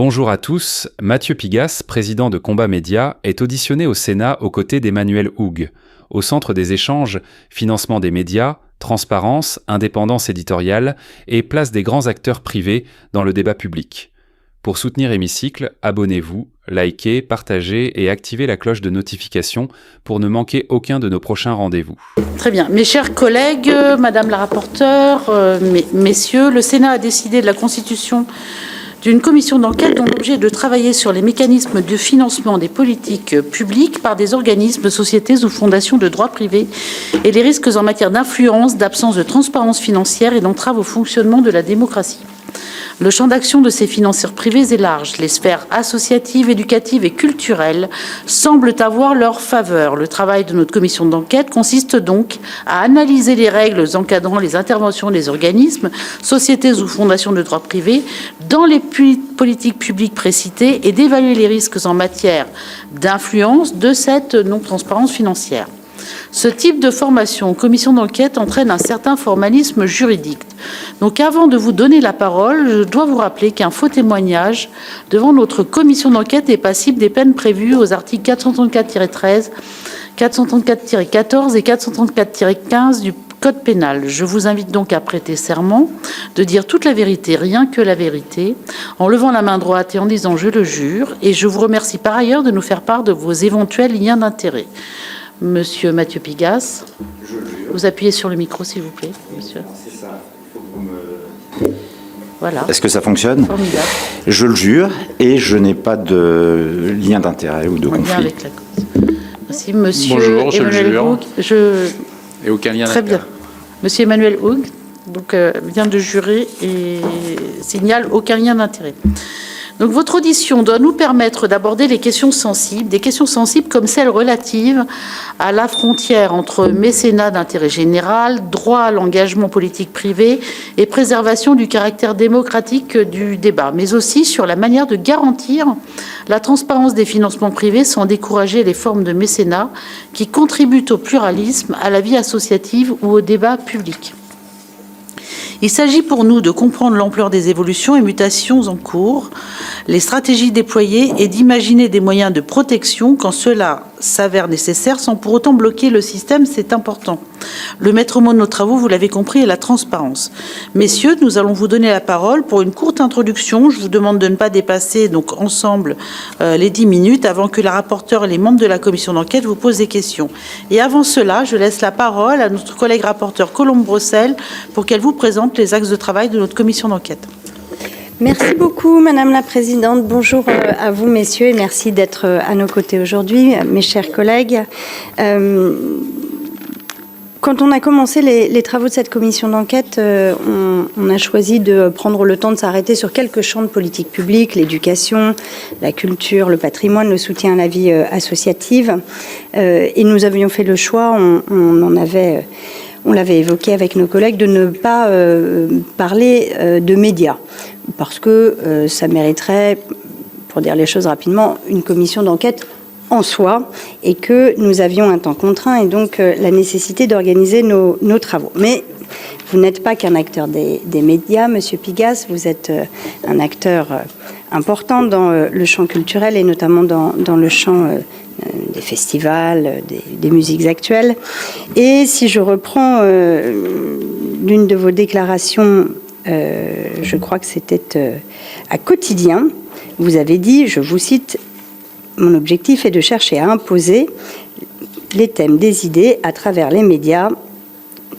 Bonjour à tous, Mathieu Pigasse, président de Combat Média, est auditionné au Sénat aux côtés d'Emmanuel Houg, au centre des échanges, financement des médias, transparence, indépendance éditoriale et place des grands acteurs privés dans le débat public. Pour soutenir Hémicycle, abonnez-vous, likez, partagez et activez la cloche de notification pour ne manquer aucun de nos prochains rendez-vous. Très bien. Mes chers collègues, Madame la rapporteure, messieurs, le Sénat a décidé de la constitution d'une commission d'enquête dont l'objet est de travailler sur les mécanismes de financement des politiques publiques par des organismes, sociétés ou fondations de droit privé et les risques en matière d'influence, d'absence de transparence financière et d'entrave au fonctionnement de la démocratie. Le champ d'action de ces financeurs privés est large. Les sphères associatives, éducatives et culturelles semblent avoir leur faveur. Le travail de notre commission d'enquête consiste donc à analyser les règles encadrant les interventions des organismes, sociétés ou fondations de droit privé dans les politiques publiques précitées et d'évaluer les risques en matière d'influence de cette non-transparence financière. Ce type de formation en commission d'enquête entraîne un certain formalisme juridique. Donc avant de vous donner la parole, je dois vous rappeler qu'un faux témoignage devant notre commission d'enquête est passible des peines prévues aux articles 434-13, 434-14 et 434-15 du Code pénal. Je vous invite donc à prêter serment de dire toute la vérité, rien que la vérité, en levant la main droite et en disant « je le jure ». Et je vous remercie par ailleurs de nous faire part de vos éventuels liens d'intérêt. Monsieur Mathieu Pigasse, vous appuyez sur le micro, s'il vous plaît, monsieur. C'est ça. Il faut que vous me... Voilà. Est-ce que ça fonctionne? Formidable. Je le jure et je n'ai pas de lien d'intérêt ou de conflit. Avec la cause. Merci, monsieur. Bonjour, je Emmanuel le jure. Houg. Et aucun lien Très bien. Monsieur Emmanuel Houg donc, vient de jurer et signale aucun lien d'intérêt. Donc votre audition doit nous permettre d'aborder les questions sensibles, des questions sensibles comme celles relatives à la frontière entre mécénat d'intérêt général, droit à l'engagement politique privé et préservation du caractère démocratique du débat, mais aussi sur la manière de garantir la transparence des financements privés sans décourager les formes de mécénat qui contribuent au pluralisme, à la vie associative ou au débat public. Il s'agit pour nous de comprendre l'ampleur des évolutions et mutations en cours, les stratégies déployées et d'imaginer des moyens de protection quand cela s'avère nécessaire sans pour autant bloquer le système, c'est important. Le maître mot de nos travaux, vous l'avez compris, est la transparence. Messieurs, nous allons vous donner la parole pour une courte introduction. Je vous demande de ne pas dépasser donc ensemble les 10 minutes avant que la rapporteure et les membres de la commission d'enquête vous posent des questions. Et avant cela, je laisse la parole à notre collègue rapporteure Colombe Brossel pour qu'elle vous présente les axes de travail de notre commission d'enquête. Merci beaucoup, Madame la Présidente. Bonjour à vous, messieurs, et merci d'être à nos côtés aujourd'hui, mes chers collègues. Quand on a commencé les travaux de cette commission d'enquête, on a choisi de prendre le temps de s'arrêter sur quelques champs de politique publique, l'éducation, la culture, le patrimoine, le soutien à la vie associative. Et nous avions fait le choix, on l'avait évoqué avec nos collègues, de ne pas parler de médias, parce que ça mériterait, pour dire les choses rapidement, une commission d'enquête en soi, et que nous avions un temps contraint et donc la nécessité d'organiser nos travaux. Mais vous n'êtes pas qu'un acteur des médias, Monsieur Pigasse, vous êtes un acteur important dans le champ culturel et notamment dans le champ des festivals, des musiques actuelles. Et si je reprends l'une de vos déclarations, je crois que c'était à Quotidien, vous avez dit, je vous cite, « Mon objectif est de chercher à imposer les thèmes des idées à travers les médias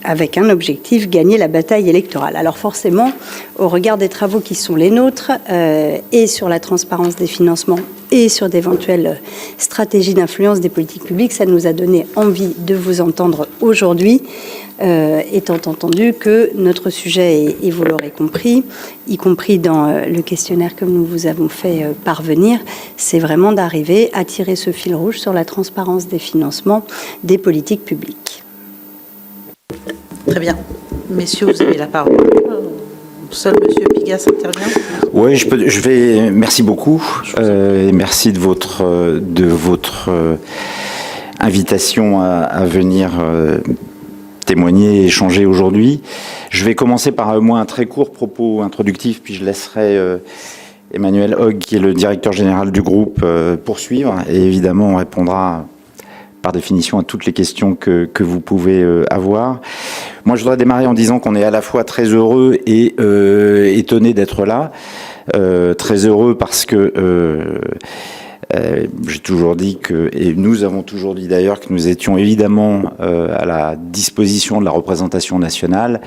avec un objectif, gagner la bataille électorale. » Alors forcément, au regard des travaux qui sont les nôtres, et sur la transparence des financements et sur d'éventuelles stratégies d'influence des politiques publiques, ça nous a donné envie de vous entendre aujourd'hui, étant entendu que notre sujet, et vous l'aurez compris, y compris dans le questionnaire que nous vous avons fait parvenir, c'est vraiment d'arriver à tirer ce fil rouge sur la transparence des financements des politiques publiques. Très bien. Messieurs, vous avez la parole. Seul Monsieur Pigasse intervient. Oui, je vais. Merci beaucoup. Et merci de votre invitation à venir témoigner et échanger aujourd'hui. Je vais commencer par moi un très court propos introductif, puis je laisserai Emmanuel Hogg, qui est le directeur général du groupe, poursuivre. Et évidemment, on répondra par définition à toutes les questions que vous pouvez avoir. Moi, je voudrais démarrer en disant qu'on est à la fois très heureux et étonné d'être là. Très heureux parce que j'ai toujours dit et nous avons toujours dit d'ailleurs que nous étions évidemment à la disposition de la représentation nationale,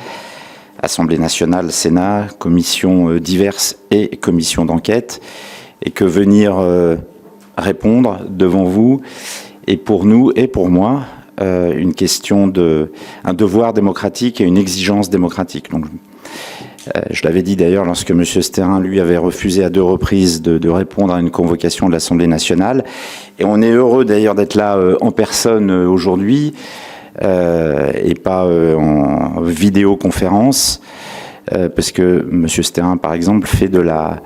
Assemblée nationale, Sénat, commissions diverses et commissions d'enquête, et que venir répondre devant vous est pour nous et pour moi une question un devoir démocratique et une exigence démocratique. Donc, je l'avais dit d'ailleurs lorsque M. Stérin, lui, avait refusé à 2 reprises de répondre à une convocation de l'Assemblée nationale. Et on est heureux d'ailleurs d'être là en personne aujourd'hui et pas en vidéoconférence, parce que M. Stérin, par exemple, fait de la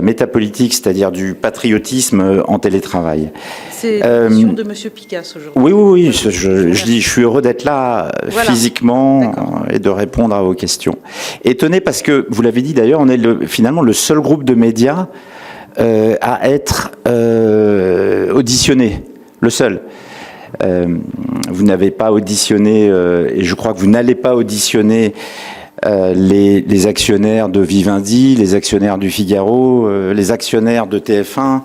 métapolitique, c'est-à-dire du patriotisme en télétravail. C'est la mission de M. Picasse aujourd'hui. Oui, je suis heureux d'être là physiquement et de répondre à vos questions. Étonné parce que, vous l'avez dit d'ailleurs, on est finalement le seul groupe de médias à être auditionné, le seul. Vous n'avez pas auditionné, et je crois que vous n'allez pas auditionner les actionnaires de Vivendi, les actionnaires du Figaro, les actionnaires de TF1,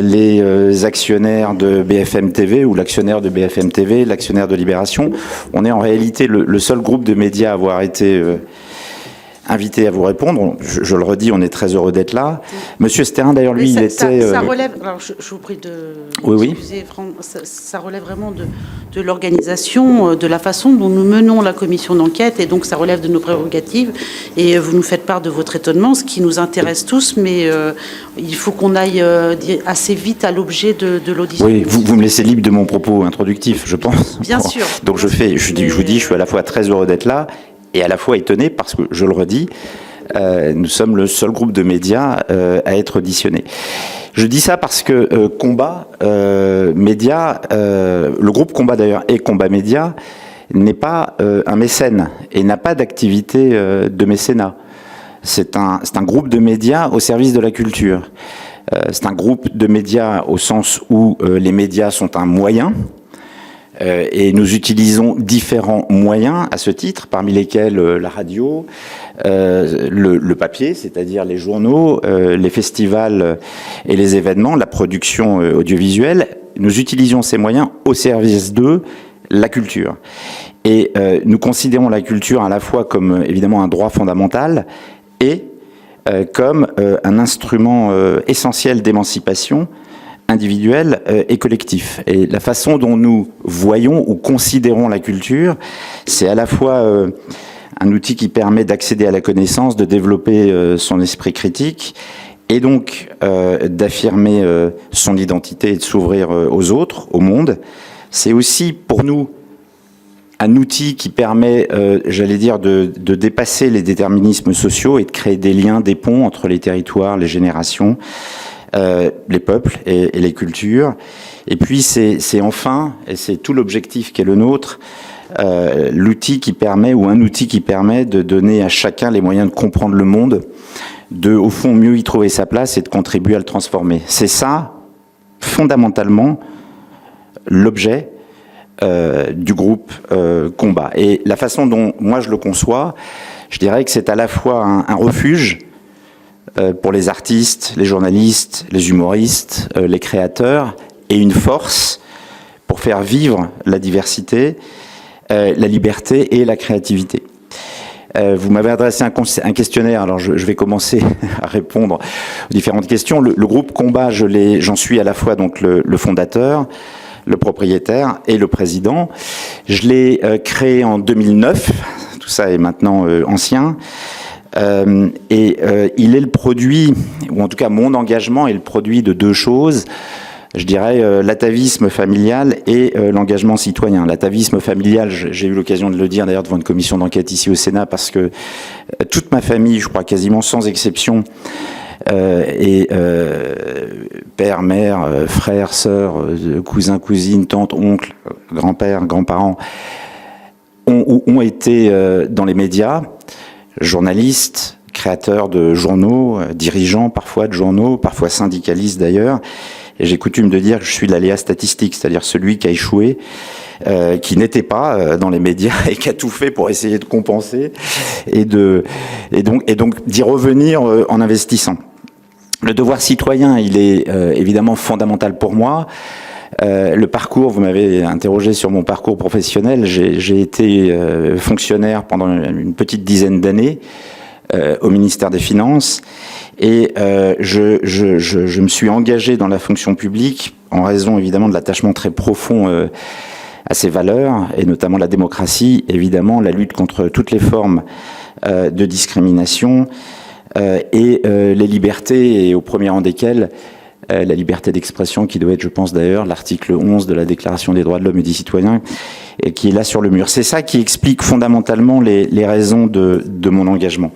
les actionnaires de BFM TV ou l'actionnaire de BFM TV, l'actionnaire de Libération. On est en réalité le seul groupe de médias à avoir été invité à vous répondre. Je le redis, on est très heureux d'être là. Monsieur Stérin, d'ailleurs, lui, il était... Ça relève... Alors, je vous prie de... Oui. Ça relève vraiment de l'organisation, de la façon dont nous menons la commission d'enquête, et donc ça relève de nos prérogatives. Et vous nous faites part de votre étonnement, ce qui nous intéresse tous, mais il faut qu'on aille assez vite à l'objet de l'audition. Oui, vous me laissez libre de mon propos introductif, je pense. Bien sûr. Donc je vous dis, je suis à la fois très heureux d'être là, et à la fois étonné parce que, je le redis, nous sommes le seul groupe de médias à être auditionné. Je dis ça parce que Combat Média, le groupe Combat d'ailleurs et Combat Média, n'est pas un mécène et n'a pas d'activité de mécénat. C'est un groupe de médias au service de la culture. C'est un groupe de médias au sens où les médias sont un moyen. Et nous utilisons différents moyens à ce titre, parmi lesquels la radio, le papier, c'est-à-dire les journaux, les festivals et les événements, la production audiovisuelle. Nous utilisons ces moyens au service de la culture. Et nous considérons la culture à la fois comme évidemment un droit fondamental et comme un instrument essentiel d'émancipation individuel et collectif. Et la façon dont nous voyons ou considérons la culture, c'est à la fois un outil qui permet d'accéder à la connaissance, de développer son esprit critique, et donc d'affirmer son identité et de s'ouvrir aux autres, au monde. C'est aussi pour nous un outil qui permet, j'allais dire, de dépasser les déterminismes sociaux et de créer des liens, des ponts entre les territoires, les générations, les peuples et les cultures. Et puis c'est enfin, et c'est tout l'objectif qui est le nôtre, l'outil qui permet, ou un outil qui permet de donner à chacun les moyens de comprendre le monde, de au fond mieux y trouver sa place et de contribuer à le transformer. C'est ça, fondamentalement, l'objet du groupe Combat. Et la façon dont moi je le conçois, je dirais que c'est à la fois un refuge pour les artistes, les journalistes, les humoristes, les créateurs, et une force pour faire vivre la diversité, la liberté et la créativité. Vous m'avez adressé un questionnaire, alors je vais commencer à répondre aux différentes questions. Le groupe Combat, j'en suis à la fois donc le fondateur, le propriétaire et le président. Je l'ai créé en 2009, tout ça est maintenant ancien. Il est le produit, ou en tout cas mon engagement est le produit de 2 choses, je dirais l'atavisme familial et l'engagement citoyen. L'atavisme familial, j'ai eu l'occasion de le dire d'ailleurs devant une commission d'enquête ici au Sénat, parce que toute ma famille, je crois quasiment sans exception, et père, mère, frères, sœurs, cousins, cousines, tantes, oncles, grands-pères, grands-parents, ont été dans les médias, journalistes, créateur de journaux, dirigeant parfois de journaux, parfois syndicaliste d'ailleurs. Et j'ai coutume de dire que je suis l'aléa statistique, c'est-à-dire celui qui a échoué, qui n'était pas dans les médias et qui a tout fait pour essayer de compenser et donc d'y revenir en investissant. Le devoir citoyen, il est évidemment fondamental pour moi. Le parcours, vous m'avez interrogé sur mon parcours professionnel. J'ai été fonctionnaire pendant une petite dizaine d'années au ministère des Finances et je me suis engagé dans la fonction publique en raison évidemment de l'attachement très profond à ces valeurs et notamment la démocratie, évidemment la lutte contre toutes les formes de discrimination et les libertés et au premier rang desquelles la liberté d'expression qui doit être, je pense d'ailleurs, l'article 11 de la Déclaration des droits de l'homme et du citoyen et qui est là sur le mur. C'est ça qui explique fondamentalement les raisons de mon engagement.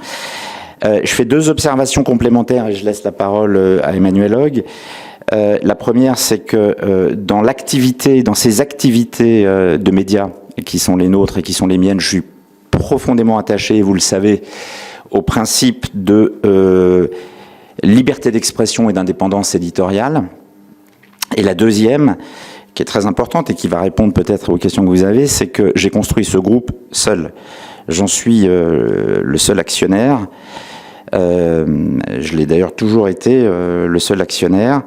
Je fais 2 observations complémentaires et je laisse la parole à Emmanuel Hogue. La première, c'est que dans ces activités de médias qui sont les nôtres et qui sont les miennes, je suis profondément attaché, vous le savez, au principe de liberté d'expression et d'indépendance éditoriale. Et la deuxième, qui est très importante et qui va répondre peut-être aux questions que vous avez, c'est que j'ai construit ce groupe seul. J'en suis le seul actionnaire. Je l'ai d'ailleurs toujours été le seul actionnaire.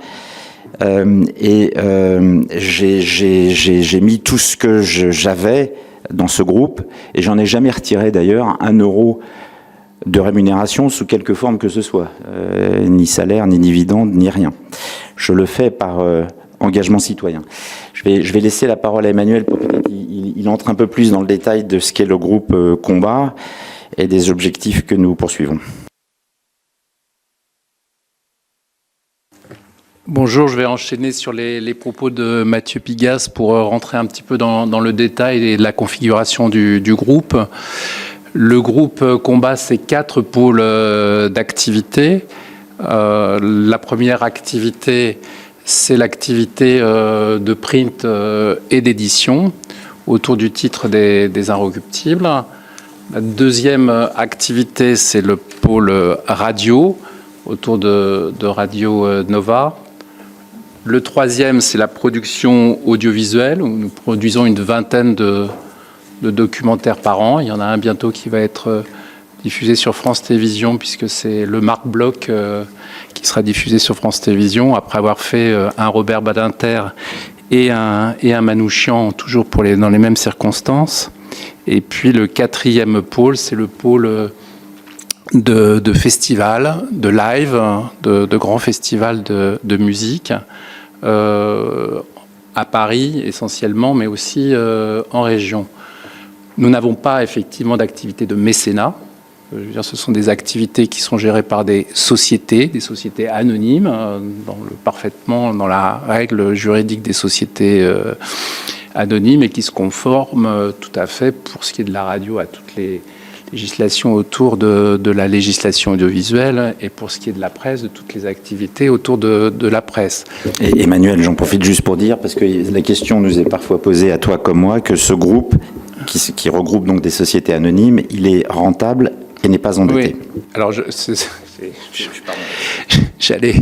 J'ai mis tout ce que j'avais dans ce groupe et j'en ai jamais retiré d'ailleurs 1 euro de rémunération sous quelque forme que ce soit, ni salaire, ni dividende, ni rien. Je le fais par engagement citoyen. Je vais laisser la parole à Emmanuel pour peut-être qu'il entre un peu plus dans le détail de ce qu'est le groupe Combat et des objectifs que nous poursuivons. Bonjour, je vais enchaîner sur les propos de Mathieu Pigasse pour rentrer un petit peu dans le détail et la configuration du groupe. Le groupe Combat, c'est 4 pôles d'activité. La première activité, c'est l'activité de print et d'édition autour du titre des Inrecuptibles. La deuxième activité, c'est le pôle radio autour de Radio Nova. Le troisième, c'est la production audiovisuelle, où nous produisons une vingtaine de documentaires par an. Il y en a un bientôt qui va être diffusé sur France Télévisions, puisque c'est le Marc Bloch qui sera diffusé sur France Télévisions, après avoir fait un Robert Badinter et un Manouchian, toujours dans les mêmes circonstances. Et puis le quatrième pôle, c'est le pôle de festivals, de live, de grands festivals de musique, à Paris essentiellement, mais aussi en région. Nous n'avons pas effectivement d'activité de mécénat. Je veux dire, ce sont des activités qui sont gérées par des sociétés anonymes, parfaitement dans la règle juridique des sociétés anonymes et qui se conforment tout à fait, pour ce qui est de la radio, à toutes les législations autour de la législation audiovisuelle et pour ce qui est de la presse, de toutes les activités autour de la presse. Et Emmanuel, j'en profite juste pour dire, parce que la question nous est parfois posée à toi comme moi, que ce groupe qui regroupe donc des sociétés anonymes, il est rentable et n'est pas endetté. Oui. Alors, j'allais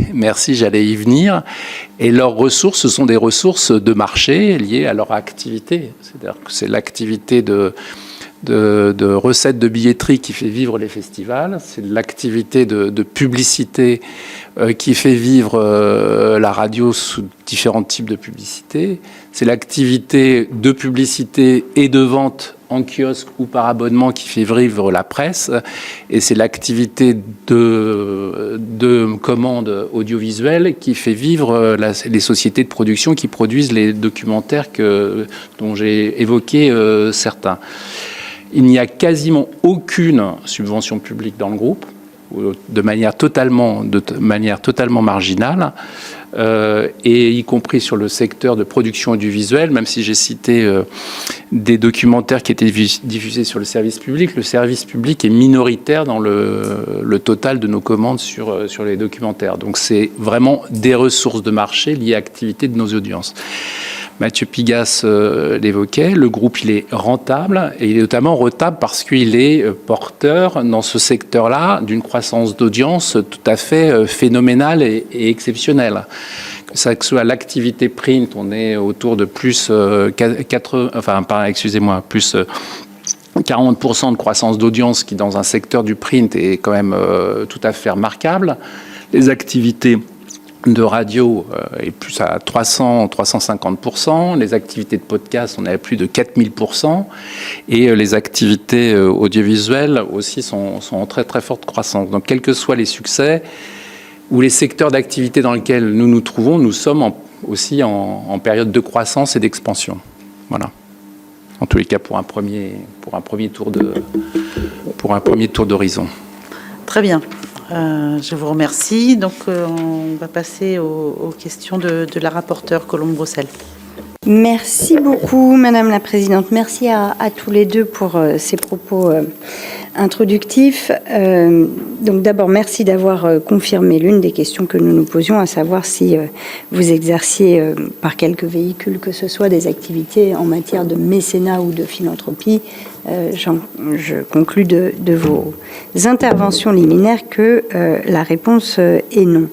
y venir. Et leurs ressources, ce sont des ressources de marché liées à leur activité. C'est-à-dire que c'est l'activité de recettes de billetterie qui fait vivre les festivals, c'est l'activité de publicité qui fait vivre la radio sous différents types de publicité, c'est l'activité de publicité et de vente en kiosque ou par abonnement qui fait vivre la presse, et c'est l'activité de commande audiovisuelle qui fait vivre les sociétés de production qui produisent les documentaires dont j'ai évoqué certains. Il n'y a quasiment aucune subvention publique dans le groupe, de manière totalement marginale, et y compris sur le secteur de production audiovisuelle, même si j'ai cité des documentaires qui étaient diffusés sur le service public est minoritaire dans le total de nos commandes sur les documentaires. Donc c'est vraiment des ressources de marché liées à l'activité de nos audiences. Mathieu Pigasse l'évoquait, le groupe il est rentable, et il est notamment rentable parce qu'il est porteur dans ce secteur-là d'une croissance d'audience tout à fait phénoménale et exceptionnelle. Que ça soit l'activité print, on est autour de plus 40% de croissance d'audience, qui dans un secteur du print est quand même tout à fait remarquable. Les activités de radio est plus à 350%. Les activités de podcast, on est à plus de 4000%. Et les activités audiovisuelles aussi sont en très très forte croissance. Donc quels que soient les succès ou les secteurs d'activité dans lesquels nous nous trouvons, nous sommes aussi en période de croissance et d'expansion. Voilà. En tous les cas, pour un premier tour d'horizon. Très bien. Je vous remercie. Donc, on va passer aux questions de la rapporteure Colombe Brossel. Merci beaucoup, Madame la Présidente. Merci à tous les deux pour ces propos introductifs. Donc d'abord, merci d'avoir confirmé l'une des questions que nous nous posions, à savoir si vous exerciez par quelque véhicule que ce soit des activités en matière de mécénat ou de philanthropie. Je conclus de vos interventions liminaires que la réponse est non.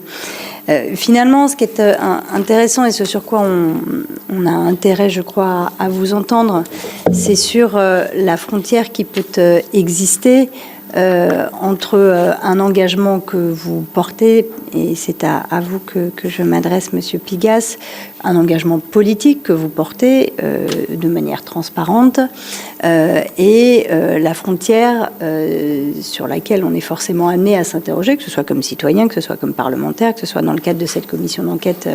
Finalement, ce qui est intéressant et ce sur quoi on a intérêt, je crois, à vous entendre, c'est sur la frontière qui peut exister entre un engagement que vous portez, et c'est à vous que je m'adresse, Monsieur Pigasse, un engagement politique que vous portez de manière transparente, et la frontière sur laquelle on est forcément amené à s'interroger, que ce soit comme citoyen, que ce soit comme parlementaire, que ce soit dans le cadre de cette commission d'enquête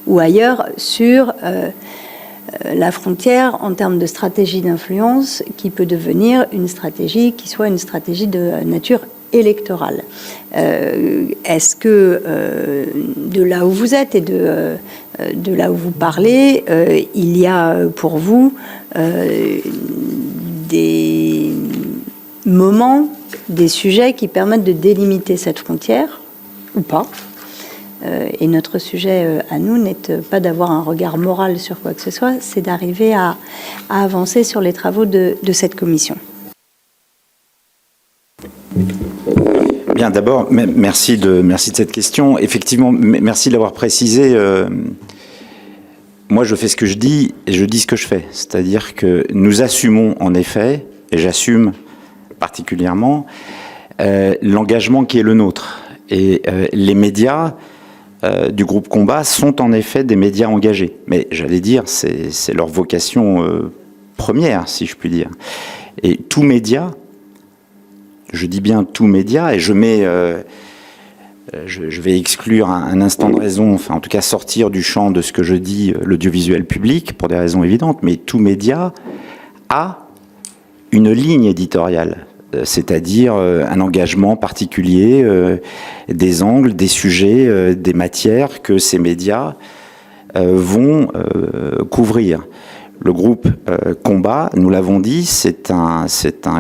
ou ailleurs, sur la frontière en termes de stratégie d'influence qui peut devenir une stratégie qui soit une stratégie de nature électorale. Est-ce que de là où vous êtes et de là où vous parlez, il y a pour vous des moments, des sujets qui permettent de délimiter cette frontière ou pas? Et notre sujet à nous n'est pas d'avoir un regard moral sur quoi que ce soit, c'est d'arriver à avancer sur les travaux de cette commission. Bien, d'abord, merci de cette question. Effectivement, merci de l'avoir précisé. Moi, je fais ce que je dis et je dis ce que je fais. C'est-à-dire que nous assumons en effet, et j'assume particulièrement, l'engagement qui est le nôtre. Et les médias du groupe Combat sont en effet des médias engagés. Mais j'allais dire, c'est leur vocation première, si je puis dire. Et tout média, je dis bien tout média, et je vais exclure un instant de raison, enfin en tout cas sortir du champ de ce que je dis, l'audiovisuel public, pour des raisons évidentes, mais tout média a une ligne éditoriale. C'est-à-dire un engagement particulier, des angles, des sujets, des matières que ces médias vont couvrir. Le groupe Combat, nous l'avons dit, c'est un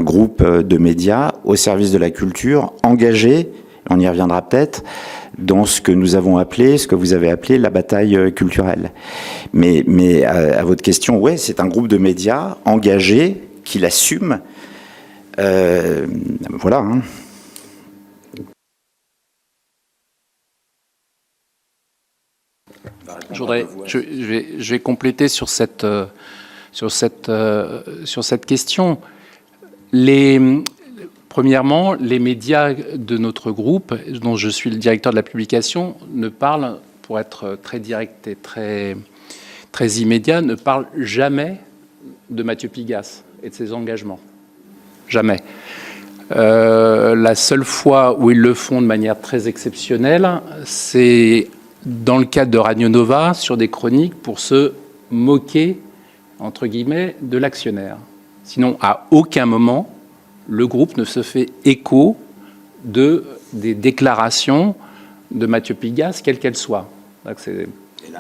groupe de médias au service de la culture, engagé, on y reviendra peut-être, dans ce que nous avons appelé, ce que vous avez appelé la bataille culturelle. Mais à votre question, ouais, c'est un groupe de médias engagé, qui l'assume. Voilà. Hein. Je vais compléter sur cette question. Premièrement, les médias de notre groupe, dont je suis le directeur de la publication, ne parlent, pour être très direct et très immédiat, ne parlent jamais de Mathieu Pigasse et de ses engagements. Jamais. La seule fois où ils le font de manière très exceptionnelle, c'est dans le cadre de Radio Nova, sur des chroniques pour se moquer, entre guillemets, de l'actionnaire. Sinon, à aucun moment, le groupe ne se fait écho des déclarations de Mathieu Pigasse, quelles qu'elles soient. C'est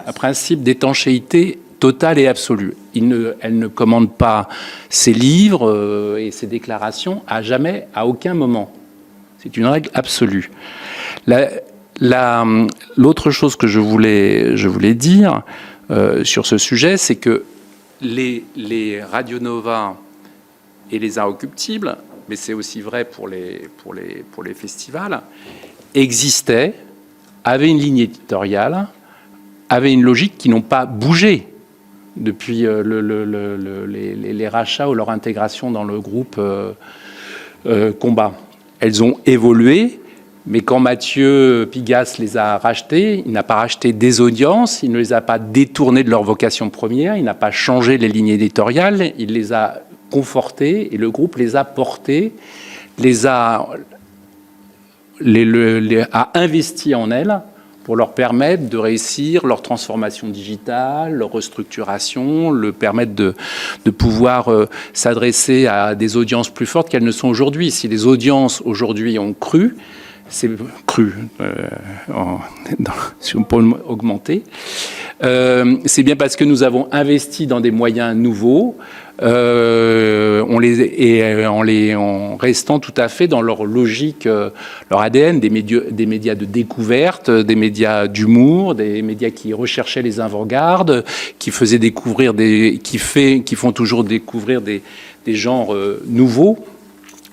un principe d'étanchéité totale et absolue. Elle ne commande pas ses livres et ses déclarations à jamais, à aucun moment. C'est une règle absolue. L'autre chose que je voulais dire, sur ce sujet, c'est que les Radio Nova et les Inrecuptibles, mais c'est aussi vrai pour les festivals, existaient, avaient une ligne éditoriale, avaient une logique qui n'ont pas bougé depuis les rachats ou leur intégration dans le groupe Combat. Elles ont évolué, mais quand Mathieu Pigasse les a rachetés, il n'a pas racheté des audiences, il ne les a pas détournées de leur vocation première, il n'a pas changé les lignes éditoriales, il les a confortées et le groupe les a portées, a investi en elles pour leur permettre de réussir leur transformation digitale, leur restructuration, leur permettre de pouvoir s'adresser à des audiences plus fortes qu'elles ne sont aujourd'hui. Si les audiences aujourd'hui ont cru, c'est cru, si on peut augmenter, c'est bien parce que nous avons investi dans des moyens nouveaux, en restant tout à fait dans leur logique, leur ADN, des médias de découverte, des médias d'humour, des médias qui recherchaient les avant-gardes, qui faisaient découvrir qui font toujours découvrir des genres nouveaux.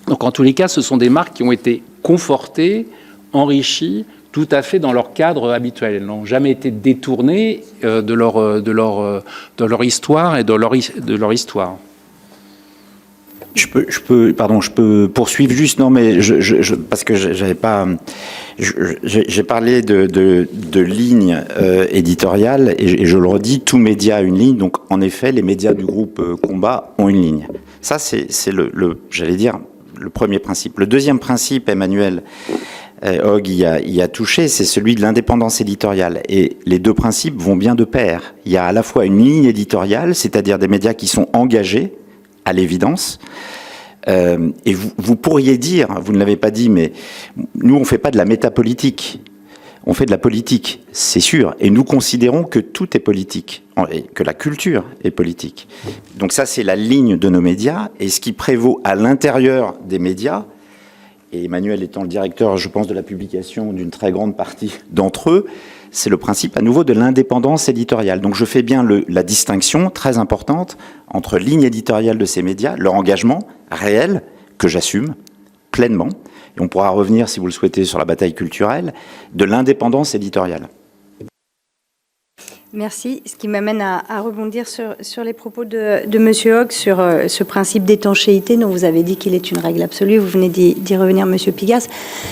Donc en tous les cas, ce sont des marques qui ont été confortées, enrichies, tout à fait dans leur cadre habituel. Elles n'ont jamais été détournées de leur histoire et de leur histoire. Je peux poursuivre juste, non, mais parce que j'avais pas, j'ai parlé de ligne éditoriale et je le redis, tout média a une ligne. Donc en effet, les médias du groupe Combat ont une ligne. Ça, c'est j'allais dire, le premier principe. Le deuxième principe, Emmanuel Hogg y a touché, c'est celui de l'indépendance éditoriale. Et les deux principes vont bien de pair. Il y a à la fois une ligne éditoriale, c'est-à-dire des médias qui sont engagés, à l'évidence. Et vous pourriez dire, vous ne l'avez pas dit, mais nous, on ne fait pas de la métapolitique. On fait de la politique, c'est sûr. Et nous considérons que tout est politique, que la culture est politique. Donc ça, c'est la ligne de nos médias. Et ce qui prévaut à l'intérieur des médias, et Emmanuel étant le directeur, je pense, de la publication d'une très grande partie d'entre eux, c'est le principe à nouveau de l'indépendance éditoriale. Donc je fais bien la distinction très importante entre ligne éditoriale de ces médias, leur engagement réel, que j'assume pleinement, et on pourra revenir, si vous le souhaitez, sur la bataille culturelle, de l'indépendance éditoriale. Merci. Ce qui m'amène à rebondir sur les propos de Monsieur Hogg sur ce principe d'étanchéité dont vous avez dit qu'il est une règle absolue. Vous venez d'y revenir, Monsieur Pigasse.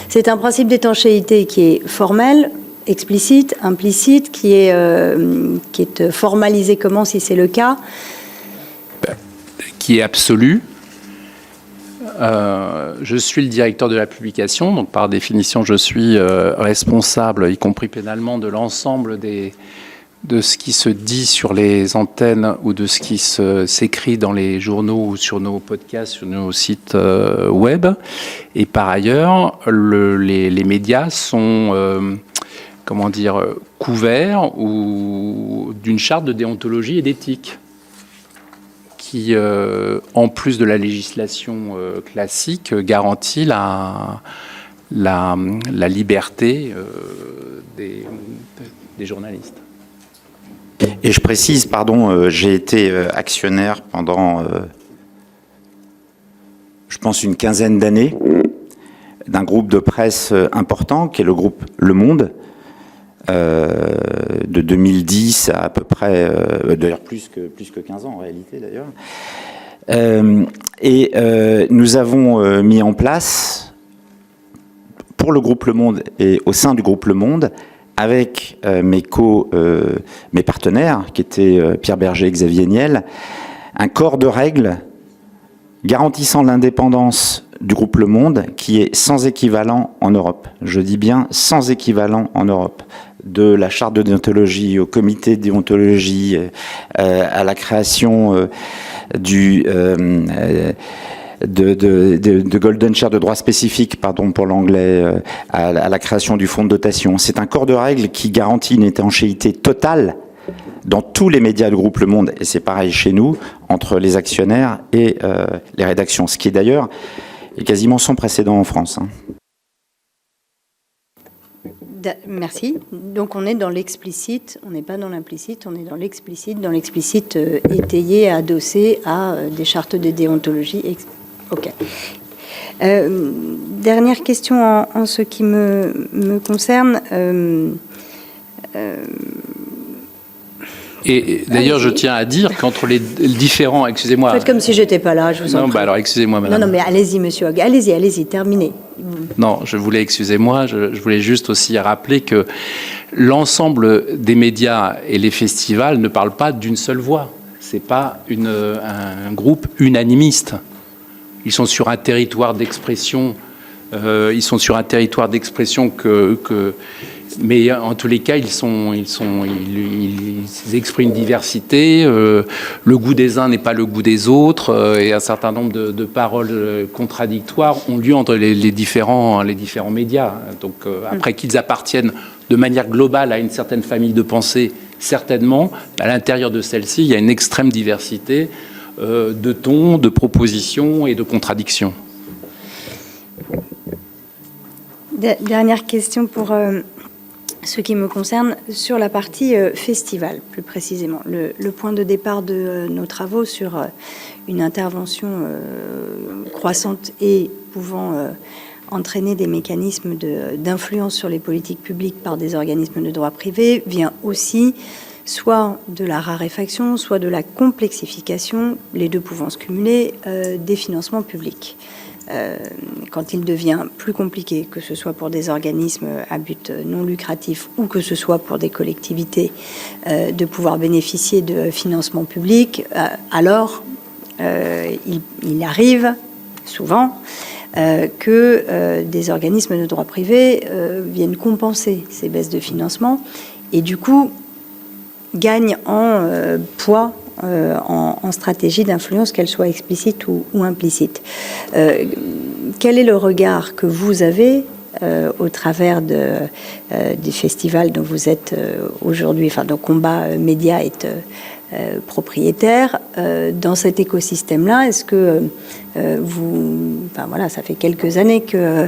C'est un principe d'étanchéité qui est formel, explicite, implicite, qui est formalisé comment, si c'est le cas? Qui est absolu. Je suis le directeur de la publication, donc par définition, je suis responsable, y compris pénalement, de l'ensemble de ce qui se dit sur les antennes ou de ce qui s'écrit dans les journaux ou sur nos podcasts, sur nos sites web. Et par ailleurs, les médias sont couverts d'une charte de déontologie et d'éthique qui, en plus de la législation classique, garantit la liberté des journalistes. Et je précise, j'ai été actionnaire pendant, je pense, une quinzaine d'années d'un groupe de presse important qui est le groupe Le Monde, de 2010 à peu près, d'ailleurs plus que 15 ans en réalité d'ailleurs. Nous avons mis en place, pour le groupe Le Monde et au sein du groupe Le Monde, avec mes partenaires, qui étaient Pierre Berger et Xavier Niel, un corps de règles garantissant l'indépendance du groupe Le Monde qui est sans équivalent en Europe. Je dis bien sans équivalent en Europe. De la charte de déontologie au comité de déontologie, à la création de Golden Share, de droit spécifique, pour l'anglais, à la création du fonds de dotation. C'est un corps de règles qui garantit une étanchéité totale dans tous les médias du groupe Le Monde, et c'est pareil chez nous, entre les actionnaires et les rédactions, ce qui est d'ailleurs quasiment sans précédent en France. Merci. Donc on est dans l'explicite, on n'est pas dans l'implicite, on est dans l'explicite étayé, adossé à des chartes de déontologie. Ok. Dernière question en ce qui me concerne. Et d'ailleurs, je tiens à dire qu'entre les différents... Excusez-moi. Faites comme si j'étais pas là, je vous en prie. Alors excusez-moi, madame. Non, mais allez-y, monsieur Hogg. Allez-y, terminez. Non, excusez-moi, je voulais juste aussi rappeler que l'ensemble des médias et les festivals ne parlent pas d'une seule voix. C'est pas un groupe unanimiste. Ils sont sur un territoire d'expression. Mais en tous les cas, ils expriment une diversité. Le goût des uns n'est pas le goût des autres, et un certain nombre de paroles contradictoires ont lieu entre les différents médias. Donc, après qu'ils appartiennent de manière globale à une certaine famille de pensée, certainement, à l'intérieur de celle-ci, il y a une extrême diversité de tons, de propositions et de contradictions. Dernière question pour ce qui me concerne, sur la partie festival, plus précisément. Le point de départ de nos travaux sur une intervention croissante et pouvant entraîner des mécanismes d'influence sur les politiques publiques par des organismes de droit privé vient aussi soit de la raréfaction, soit de la complexification, les deux pouvant se cumuler, des financements publics. Quand il devient plus compliqué, que ce soit pour des organismes à but non lucratif ou que ce soit pour des collectivités, de pouvoir bénéficier de financements publics, alors il arrive souvent que des organismes de droit privé viennent compenser ces baisses de financement et du coup gagnent en poids, en stratégie d'influence, qu'elle soit explicite ou implicite. Quel est le regard que vous avez au travers des festivals dont vous êtes aujourd'hui, enfin dont Combat Média est propriétaire, dans cet écosystème-là? Est-ce que enfin voilà, ça fait quelques années que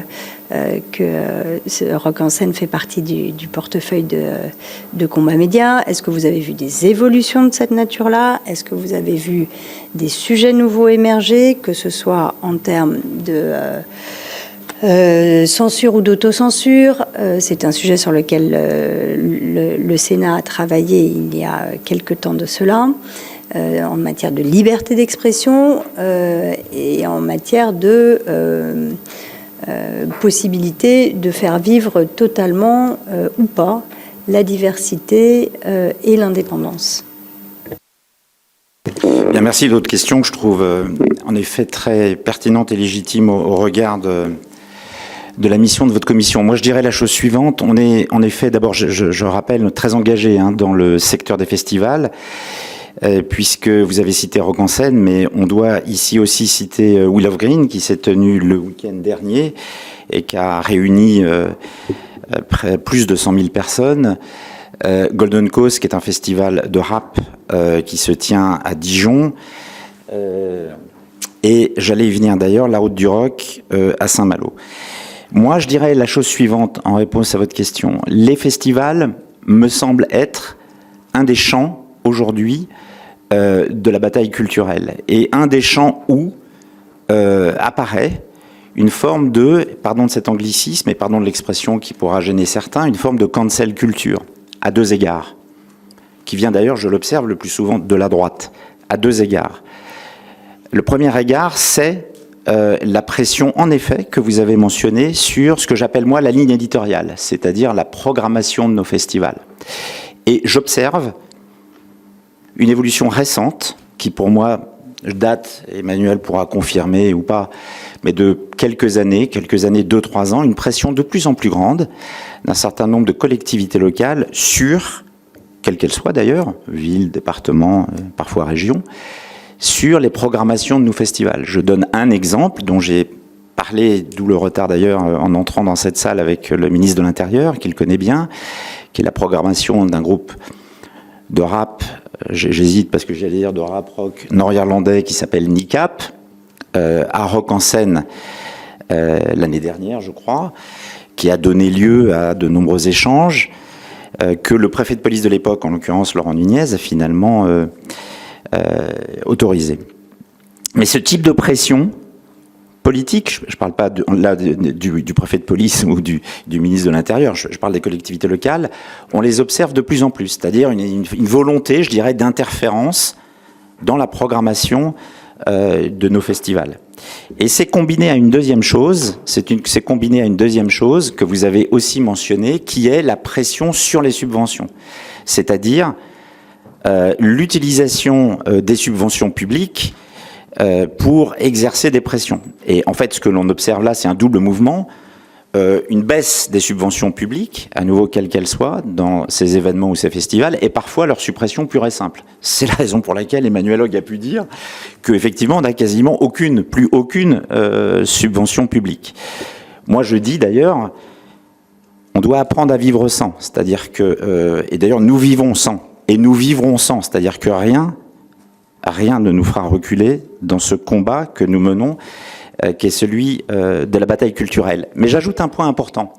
Rock en scène fait partie du portefeuille de Combat Média. Est-ce que vous avez vu des évolutions de cette nature-là? Est-ce que vous avez vu des sujets nouveaux émerger, que ce soit en termes de censure ou d'autocensure? C'est un sujet sur lequel le Sénat a travaillé il y a quelque temps de cela, en matière de liberté d'expression et en matière de possibilité de faire vivre totalement ou pas la diversité et l'indépendance. Bien, merci d'autres questions que je trouve en effet très pertinentes et légitimes au regard de la mission de votre commission. Moi, je dirais la chose suivante. On est en effet, d'abord, je rappelle, très engagé dans le secteur des festivals, puisque vous avez cité Rock en scène, mais on doit ici aussi citer Wheel of Green, qui s'est tenu le week-end dernier et qui a réuni plus de 100 000 personnes. Golden Cause, qui est un festival de rap qui se tient à Dijon. Et j'allais y venir d'ailleurs, la Route du Rock à Saint-Malo. Moi, je dirais la chose suivante en réponse à votre question. Les festivals me semblent être un des champs aujourd'hui de la bataille culturelle et un des champs où apparaît une forme de, pardon de cet anglicisme et pardon de l'expression qui pourra gêner certains, une forme de cancel culture à deux égards, qui vient d'ailleurs, je l'observe le plus souvent, de la droite, à deux égards. Le premier égard, c'est la pression, en effet, que vous avez mentionnée sur ce que j'appelle, moi, la ligne éditoriale, c'est-à-dire la programmation de nos festivals. Et j'observe une évolution récente, qui pour moi date, Emmanuel pourra confirmer ou pas, mais de quelques années, 2-3 ans, une pression de plus en plus grande d'un certain nombre de collectivités locales sur, quelles qu'elles soient d'ailleurs, villes, départements, parfois régions, sur les programmations de nos festivals. Je donne un exemple dont j'ai parlé, d'où le retard d'ailleurs en entrant dans cette salle avec le ministre de l'Intérieur, qu'il connaît bien, qui est la programmation d'un groupe de rap, j'hésite parce que j'allais dire de rap rock nord-irlandais qui s'appelle NICAP, à Rock en scène l'année dernière, je crois, qui a donné lieu à de nombreux échanges, que le préfet de police de l'époque, en l'occurrence Laurent Nunez, a finalement autorisé. Mais ce type de pression politique, je ne parle pas du préfet de police ou du ministre de l'Intérieur, je parle des collectivités locales, on les observe de plus en plus, c'est-à-dire une volonté, je dirais, d'interférence dans la programmation de nos festivals. Et c'est combiné à une deuxième chose, c'est combiné à une deuxième chose que vous avez aussi mentionnée, qui est la pression sur les subventions. C'est-à-dire l'utilisation des subventions publiques pour exercer des pressions. Et en fait, ce que l'on observe là, c'est un double mouvement. Une baisse des subventions publiques, à nouveau quelles qu'elles soient, dans ces événements ou ces festivals, et parfois leur suppression pure et simple. C'est la raison pour laquelle Emmanuel Hogue a pu dire qu'effectivement, on n'a quasiment plus aucune subvention publique. Moi, je dis d'ailleurs, on doit apprendre à vivre sans. C'est-à-dire que, et d'ailleurs, nous vivons sans, et nous vivrons sans. C'est-à-dire que rien ne nous fera reculer dans ce combat que nous menons, qui est celui de la bataille culturelle. Mais j'ajoute un point important.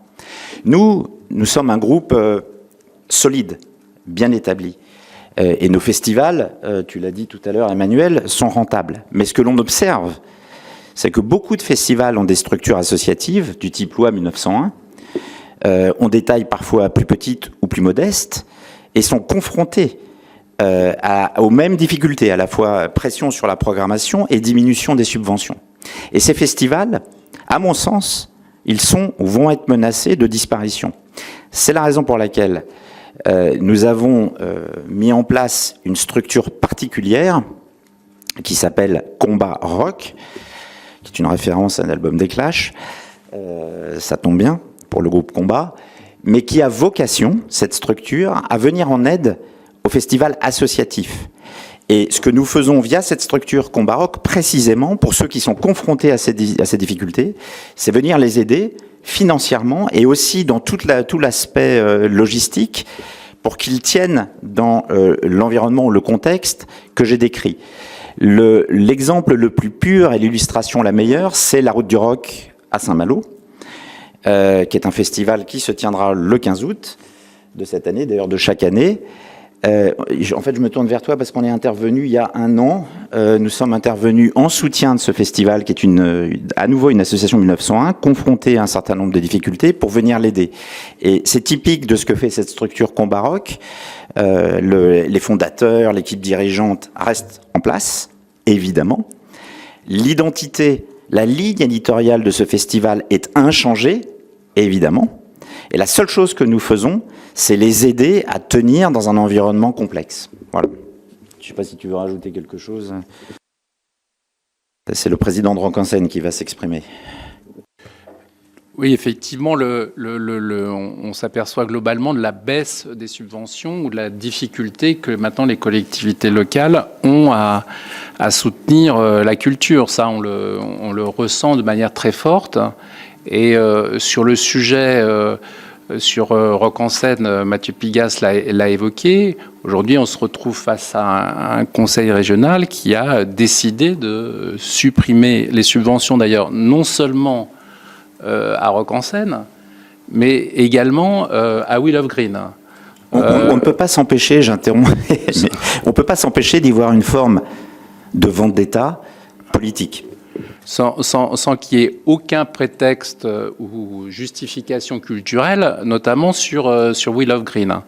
Nous sommes un groupe solide, bien établi. Et nos festivals, tu l'as dit tout à l'heure Emmanuel, sont rentables. Mais ce que l'on observe, c'est que beaucoup de festivals ont des structures associatives, du type loi 1901, ont des tailles parfois plus petites ou plus modestes, et sont confrontés aux mêmes difficultés, à la fois pression sur la programmation et diminution des subventions. Et ces festivals, à mon sens, ils sont ou vont être menacés de disparition. C'est la raison pour laquelle nous avons mis en place une structure particulière qui s'appelle Combat Rock, qui est une référence à un album des Clash, ça tombe bien pour le groupe Combat, mais qui a vocation, cette structure, à venir en aide aux festivals associatifs. Et ce que nous faisons via cette structure Combat Rock, précisément pour ceux qui sont confrontés à ces difficultés, c'est venir les aider financièrement et aussi dans tout l'aspect logistique pour qu'ils tiennent dans l'environnement ou le contexte que j'ai décrit. L'exemple le plus pur et l'illustration la meilleure, c'est la Route du Rock à Saint-Malo, qui est un festival qui se tiendra le 15 août de cette année, d'ailleurs de chaque année. En fait, je me tourne vers toi parce qu'on est intervenu il y a un an. Nous sommes intervenus en soutien de ce festival qui est à nouveau une association 1901, confrontée à un certain nombre de difficultés pour venir l'aider. Et c'est typique de ce que fait cette structure Combat Rock. Les fondateurs, l'équipe dirigeante restent en place, évidemment. L'identité, la ligne éditoriale de ce festival est inchangée, évidemment. Et la seule chose que nous faisons, c'est les aider à tenir dans un environnement complexe. Voilà. Je ne sais pas si tu veux rajouter quelque chose. C'est le président de Rock en Scène qui va s'exprimer. Oui, effectivement, on s'aperçoit globalement de la baisse des subventions ou de la difficulté que maintenant les collectivités locales ont à soutenir la culture. Ça, on le ressent de manière très forte. Et sur le sujet, sur Rock en Scène, Mathieu Pigasse l'a évoqué. Aujourd'hui, on se retrouve face à un conseil régional qui a décidé de supprimer les subventions, d'ailleurs, non seulement à Rock en Scène, mais également à Wheel of Green. On ne peut pas s'empêcher, j'interromps, on ne peut pas s'empêcher d'y voir une forme de vendetta politique. Sans qu'il y ait aucun prétexte ou justification culturelle, notamment sur Wheel of Green.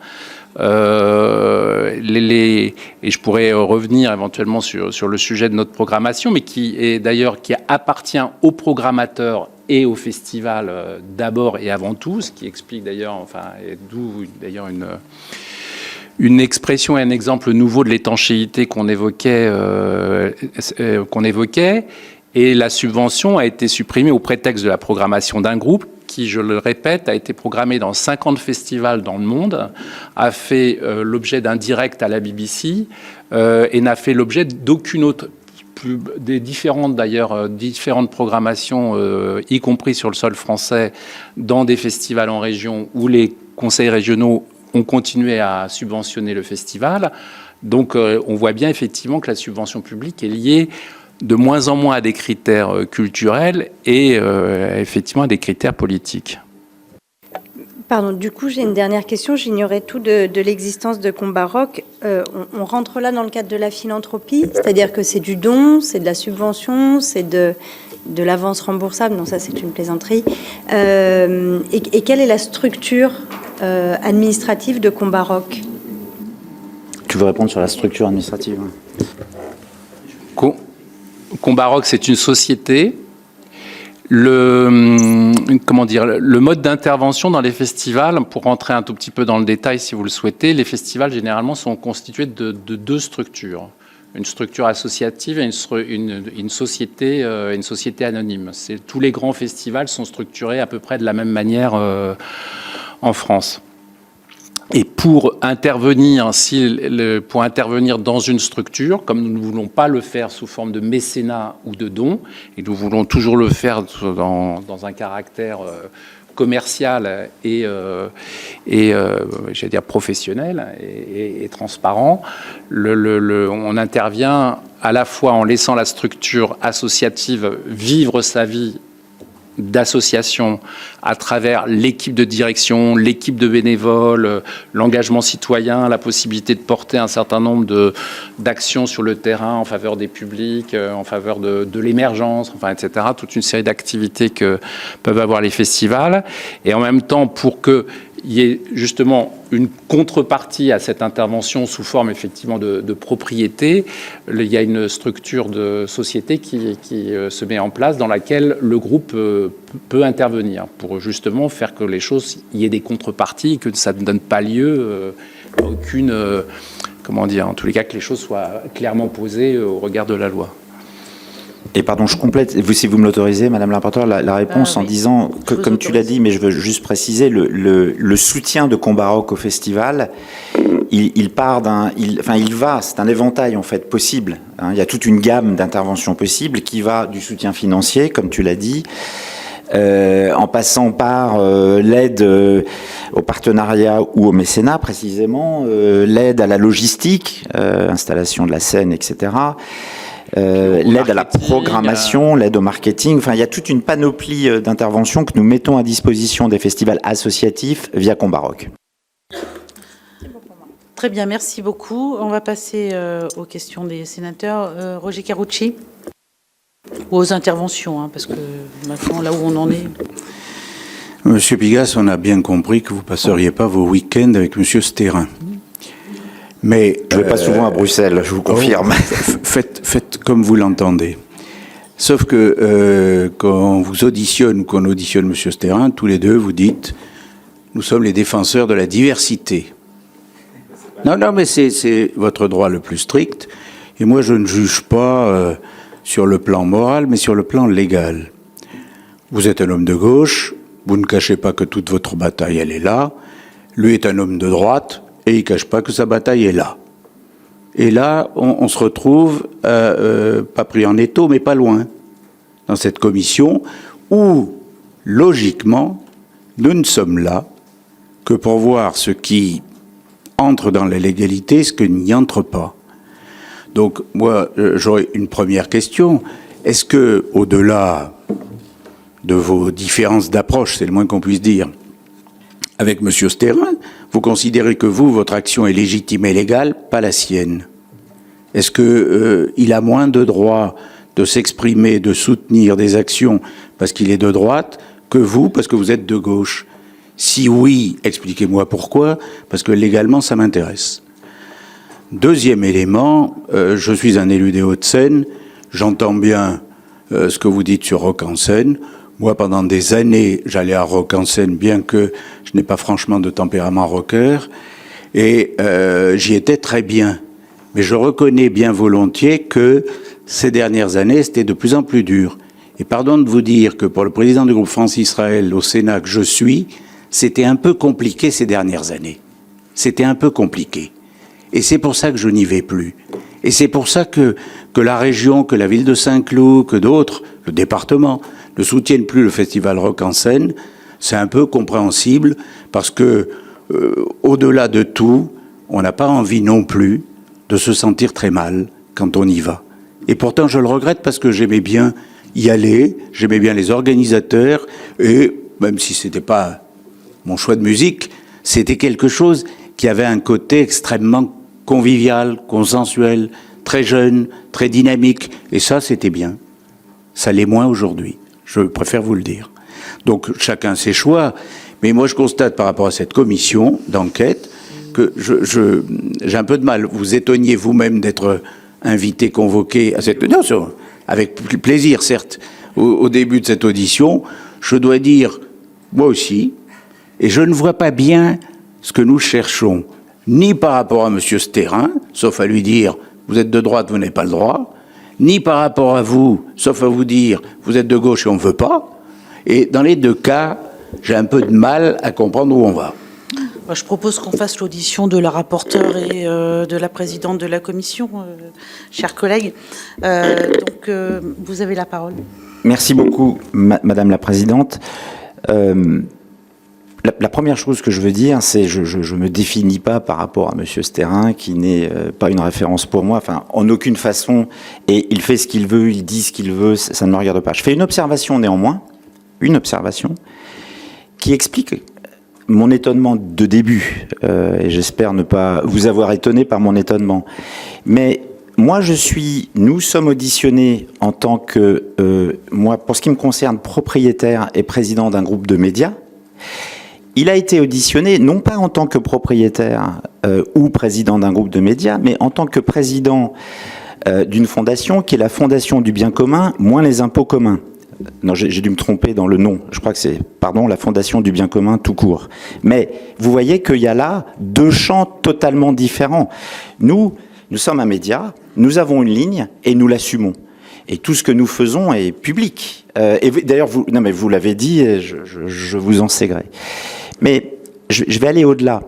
Et je pourrais revenir éventuellement sur le sujet de notre programmation, mais qui appartient aux programmateurs et au festival d'abord et avant tout, ce qui explique d'ailleurs, d'où d'ailleurs une expression et un exemple nouveau de l'étanchéité qu'on évoquait. Et la subvention a été supprimée au prétexte de la programmation d'un groupe qui, je le répète, a été programmé dans 50 festivals dans le monde, a fait l'objet d'un direct à la BBC et n'a fait l'objet d'aucune autre, des différentes programmations, y compris sur le sol français, dans des festivals en région où les conseils régionaux ont continué à subventionner le festival. Donc on voit bien effectivement que la subvention publique est liée de moins en moins à des critères culturels et effectivement à des critères politiques. Pardon, du coup, j'ai une dernière question. J'ignorais tout de l'existence de Combat Rock. On rentre là dans le cadre de la philanthropie, c'est-à-dire que c'est du don, c'est de la subvention, c'est de l'avance remboursable. Non, ça, c'est une plaisanterie. Et quelle est la structure administrative de Combat Rock ? Tu veux répondre sur la structure administrative? Combat Rock, c'est une société. Le mode d'intervention dans les festivals, pour rentrer un tout petit peu dans le détail si vous le souhaitez, les festivals généralement sont constitués de deux structures. Une structure associative et une société anonyme. Tous les grands festivals sont structurés à peu près de la même manière en France. Et pour intervenir dans une structure, comme nous ne voulons pas le faire sous forme de mécénat ou de don, et nous voulons toujours le faire dans un caractère commercial et j'allais dire professionnel et transparent, on intervient à la fois en laissant la structure associative vivre sa vie d'association à travers l'équipe de direction, l'équipe de bénévoles, l'engagement citoyen, la possibilité de porter un certain nombre d'actions sur le terrain en faveur des publics, en faveur de l'émergence, enfin, etc. Toute une série d'activités que peuvent avoir les festivals. Et en même temps, pour qu'il y ait justement une contrepartie à cette intervention sous forme effectivement de propriété, il y a une structure de société qui se met en place dans laquelle le groupe peut intervenir pour justement faire que les choses, il y ait des contreparties, que ça ne donne pas lieu à aucune, en tous les cas que les choses soient clairement posées au regard de la loi. Et pardon, je complète, si vous me l'autorisez, Madame la rapporteure, la réponse en disant que, comme tu l'as dit, mais je veux juste préciser, le soutien de Combat Rock au festival, il va, c'est un éventail en fait possible. Hein, il y a toute une gamme d'interventions possibles qui va du soutien financier, comme tu l'as dit, en passant par l'aide au partenariat ou au mécénat précisément, l'aide à la logistique, installation de la scène, etc., l'aide à la programmation, l'aide au marketing. Enfin, il y a toute une panoplie d'interventions que nous mettons à disposition des festivals associatifs via Combat Rock. Très bien, merci beaucoup. On va passer aux questions des sénateurs. Roger Carucci, ou aux interventions, parce que maintenant, là où on en est... Monsieur Pigas, on a bien compris que vous ne passeriez pas vos week-ends avec Monsieur Stérin. Mais, je ne vais pas souvent à Bruxelles, je vous confirme. Faites comme vous l'entendez. Sauf que quand on vous auditionne, qu'on auditionne M. Stérin, tous les deux, vous dites « Nous sommes les défenseurs de la diversité ». Non, mais c'est votre droit le plus strict. Et moi, je ne juge pas sur le plan moral, mais sur le plan légal. Vous êtes un homme de gauche, vous ne cachez pas que toute votre bataille, elle est là. Lui est un homme de droite, et il ne cache pas que sa bataille est là. Et là, on se retrouve, pas pris en étau, mais pas loin, dans cette commission où, logiquement, nous ne sommes là que pour voir ce qui entre dans la légalité, ce qui n'y entre pas. Donc, moi, j'aurais une première question. Est-ce que, au-delà de vos différences d'approche, c'est le moins qu'on puisse dire, avec M. Stérin, vous considérez que votre action est légitime et légale, pas la sienne? Est-ce qu'il a moins de droit de s'exprimer, de soutenir des actions parce qu'il est de droite que vous, parce que vous êtes de gauche? Si oui, expliquez-moi pourquoi, parce que légalement, ça m'intéresse. Deuxième élément, je suis un élu des Hauts-de-Seine, j'entends bien ce que vous dites sur Rock en Seine. Moi, pendant des années, j'allais à Rock en Seine, bien que je n'ai pas franchement de tempérament rocker, et j'y étais très bien. Mais je reconnais bien volontiers que ces dernières années, c'était de plus en plus dur. Et pardon de vous dire que pour le président du groupe France-Israël au Sénat que je suis, c'était un peu compliqué ces dernières années. C'était un peu compliqué. Et c'est pour ça que je n'y vais plus. Et c'est pour ça que la région, que la ville de Saint-Cloud, que d'autres, le département, ne soutiennent plus le festival Rock en Seine. C'est un peu compréhensible parce que, au-delà de tout, on n'a pas envie non plus de se sentir très mal quand on y va. Et pourtant, je le regrette parce que j'aimais bien y aller, j'aimais bien les organisateurs, et même si c'était pas mon choix de musique, c'était quelque chose qui avait un côté extrêmement convivial, consensuel, très jeune, très dynamique. Et ça, c'était bien. Ça l'est moins aujourd'hui. Je préfère vous le dire. Donc, chacun ses choix. Mais moi, je constate par rapport à cette commission d'enquête que j'ai un peu de mal. Vous étonniez vous-même d'être invité, convoqué à cette... Non, avec plaisir, certes, au début de cette audition. Je dois dire, moi aussi, et je ne vois pas bien ce que nous cherchons, ni par rapport à M. Stérin, sauf à lui dire, vous êtes de droite, vous n'avez pas le droit, ni par rapport à vous, sauf à vous dire, vous êtes de gauche et on ne veut pas. Et dans les deux cas, j'ai un peu de mal à comprendre où on va. Je propose qu'on fasse l'audition de la rapporteure et de la présidente de la commission, chers collègues. Donc, vous avez la parole. Merci beaucoup, Madame la Présidente. La première chose que je veux dire, c'est que je ne me définis pas par rapport à M. Stérin, qui n'est pas une référence pour moi, enfin, en aucune façon, et il fait ce qu'il veut, il dit ce qu'il veut, ça ne me regarde pas. Je fais une observation néanmoins, qui explique mon étonnement de début, et j'espère ne pas vous avoir étonné par mon étonnement. Mais moi, nous sommes auditionnés en tant que, moi, pour ce qui me concerne, propriétaire et président d'un groupe de médias. Il a été auditionné, non pas en tant que propriétaire ou président d'un groupe de médias, mais en tant que président d'une fondation qui est la Fondation du bien commun, moins les impôts communs. Non, j'ai dû me tromper dans le nom. Je crois que c'est, la Fondation du bien commun tout court. Mais vous voyez qu'il y a là deux champs totalement différents. Nous sommes un média, nous avons une ligne et nous l'assumons. Et tout ce que nous faisons est public. Et d'ailleurs, vous l'avez dit, et je vous en sais gré. Mais je vais aller au-delà.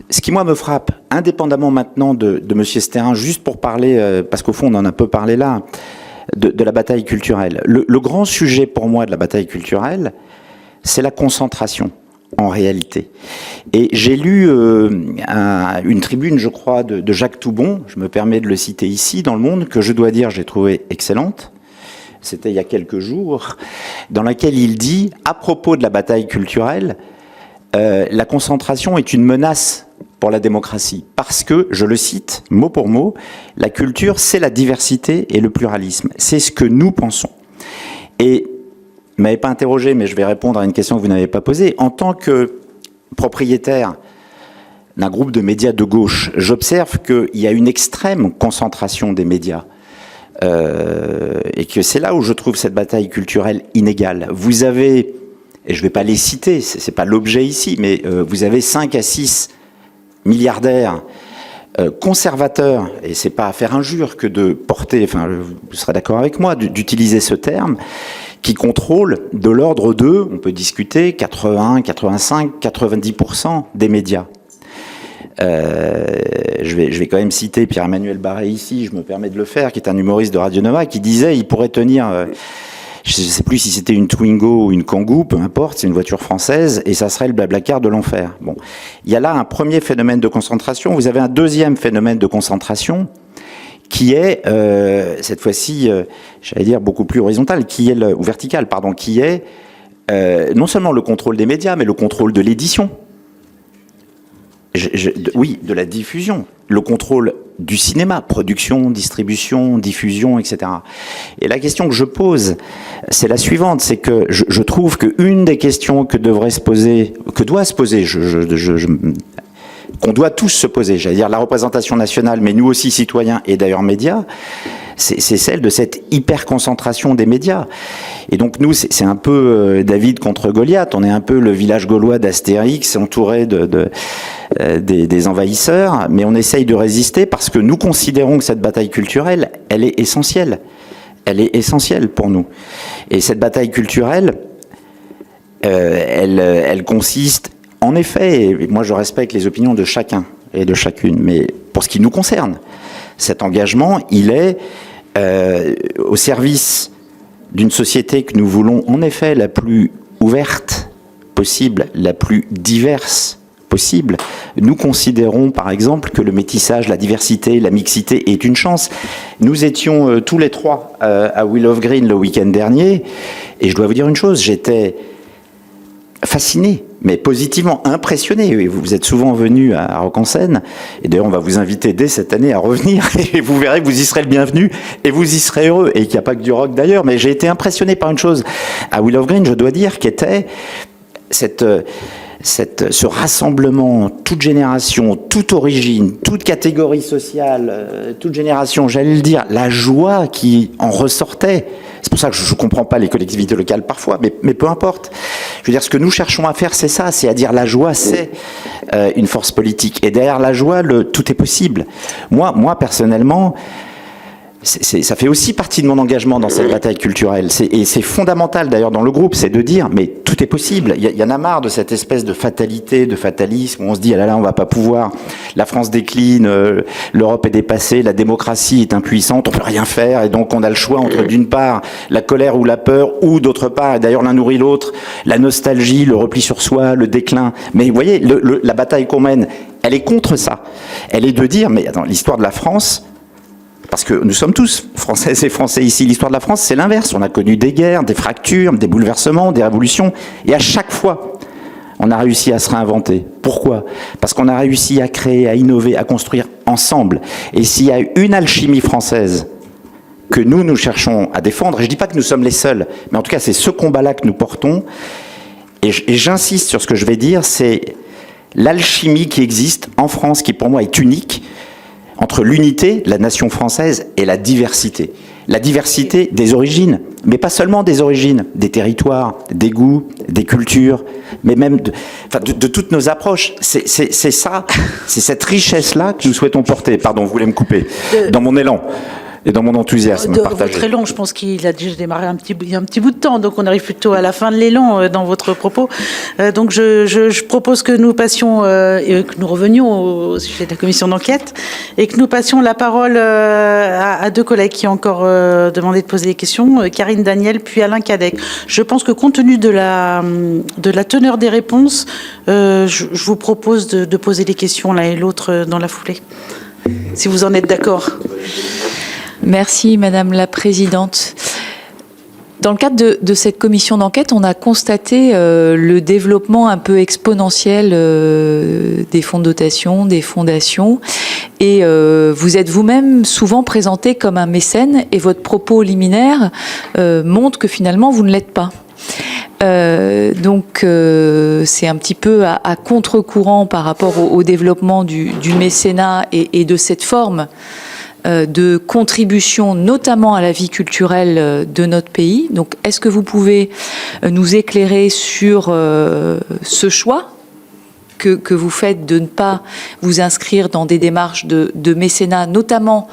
Ce qui, moi, me frappe, indépendamment maintenant de M. Stérin, juste pour parler, parce qu'au fond, on en a un peu parlé là, de la bataille culturelle. Le grand sujet pour moi de la bataille culturelle, c'est la concentration, en réalité. Et j'ai lu une tribune, je crois, de Jacques Toubon, je me permets de le citer ici, dans Le Monde, que je dois dire, j'ai trouvé excellente. C'était il y a quelques jours, dans laquelle il dit, à propos de la bataille culturelle, la concentration est une menace pour la démocratie, parce que, je le cite, mot pour mot, la culture, c'est la diversité et le pluralisme. C'est ce que nous pensons. Et, vous ne m'avez pas interrogé, mais je vais répondre à une question que vous n'avez pas posée. En tant que propriétaire d'un groupe de médias de gauche, j'observe qu'il y a une extrême concentration des médias. Et que c'est là où je trouve cette bataille culturelle inégale. Vous avez, et je ne vais pas les citer, ce n'est pas l'objet ici, mais vous avez 5 à 6 milliardaires conservateurs, et c'est pas à faire injure que de porter, enfin vous serez d'accord avec moi, d'utiliser ce terme, qui contrôlent de l'ordre de, on peut discuter, 80, 85, 90% des médias. Je vais quand même citer Pierre-Emmanuel Barré ici, je me permets de le faire, qui est un humoriste de Radio Nova, qui disait il pourrait tenir, je ne sais plus si c'était une Twingo ou une Kangoo, peu importe, c'est une voiture française, et ça serait le Blablacar de l'enfer. Bon, il y a là un premier phénomène de concentration, vous avez un deuxième phénomène de concentration, qui est, cette fois-ci, j'allais dire beaucoup plus horizontal, ou vertical, pardon, qui est non seulement le contrôle des médias, mais le contrôle de l'édition. Oui, de la diffusion, le contrôle du cinéma, production, distribution, diffusion, etc. Et la question que je pose, c'est la suivante, c'est que je trouve qu'une des questions que devrait se poser, que doit se poser, qu'on doit tous se poser, j'allais dire la représentation nationale, mais nous aussi citoyens et d'ailleurs médias, c'est celle de cette hyper-concentration des médias. Et donc nous, c'est un peu David contre Goliath, on est un peu le village gaulois d'Astérix, entouré des envahisseurs, mais on essaye de résister parce que nous considérons que cette bataille culturelle, elle est essentielle. Elle est essentielle pour nous. Et cette bataille culturelle, elle consiste, en effet, et moi je respecte les opinions de chacun et de chacune, mais pour ce qui nous concerne, cet engagement, il est au service d'une société que nous voulons en effet la plus ouverte possible, la plus diverse possible. Nous considérons par exemple que le métissage, la diversité, la mixité est une chance. Nous étions tous les trois à Willow Green le week-end dernier, et je dois vous dire une chose, j'étais fasciné, mais positivement impressionné. Vous êtes souvent venu à Rock en Seine, et d'ailleurs on va vous inviter dès cette année à revenir, et vous verrez que vous y serez le bienvenu, et vous y serez heureux, et qu'il n'y a pas que du rock d'ailleurs, mais j'ai été impressionné par une chose à Willow Green, je dois dire, qui était ce rassemblement, toute génération, toute origine, toute catégorie sociale, toute génération, j'allais le dire, la joie qui en ressortait. C'est pour ça que je ne comprends pas les collectivités locales parfois, mais peu importe. Je veux dire, ce que nous cherchons à faire, c'est ça, c'est à dire la joie, c'est une force politique. Et derrière la joie, tout est possible. Moi personnellement, ça fait aussi partie de mon engagement dans cette bataille culturelle. Et c'est fondamental d'ailleurs dans le groupe, c'est de dire, mais tout est possible. Il y en a marre de cette espèce de fatalité, de fatalisme, où on se dit, ah là là, on va pas pouvoir, la France décline, l'Europe est dépassée, la démocratie est impuissante, on peut rien faire, et donc on a le choix entre d'une part la colère ou la peur, ou d'autre part, et d'ailleurs l'un nourrit l'autre, la nostalgie, le repli sur soi, le déclin. Mais vous voyez, la bataille qu'on mène, elle est contre ça. Elle est de dire, mais attends, l'histoire de la France, parce que nous sommes tous Françaises et Français ici. L'histoire de la France, c'est l'inverse. On a connu des guerres, des fractures, des bouleversements, des révolutions. Et à chaque fois, on a réussi à se réinventer. Pourquoi ? Parce qu'on a réussi à créer, à innover, à construire ensemble. Et s'il y a une alchimie française que nous cherchons à défendre, et je ne dis pas que nous sommes les seuls, mais en tout cas, c'est ce combat-là que nous portons. Et j'insiste sur ce que je vais dire, c'est l'alchimie qui existe en France, qui pour moi est unique, entre l'unité, la nation française, et la diversité. La diversité des origines, mais pas seulement des origines, des territoires, des goûts, des cultures, mais même de toutes nos approches. C'est ça, c'est cette richesse-là que nous souhaitons porter. Pardon, vous voulez me couper dans mon élan et dans mon enthousiasme partagé. Votre élan, je pense qu'il a déjà démarré il y a un petit bout de temps, donc on arrive plutôt à la fin de l'élan dans votre propos. Donc je propose que nous passions, et que nous revenions au sujet de la commission d'enquête, et que nous passions la parole à deux collègues qui ont encore demandé de poser des questions, Karine Daniel puis Alain Cadec. Je pense que compte tenu de la teneur des réponses, je vous propose de poser les questions l'un et l'autre dans la foulée, si vous en êtes d'accord. Merci Madame la Présidente. Dans le cadre de cette commission d'enquête, on a constaté le développement un peu exponentiel des fonds de dotation, des fondations. Et vous êtes vous-même souvent présenté comme un mécène et votre propos liminaire montre que finalement vous ne l'êtes pas. Donc c'est un petit peu à contre-courant par rapport au développement du mécénat et de cette forme de contribution notamment à la vie culturelle de notre pays. Donc est-ce que vous pouvez nous éclairer sur ce choix que vous faites de ne pas vous inscrire dans des démarches de mécénat, notamment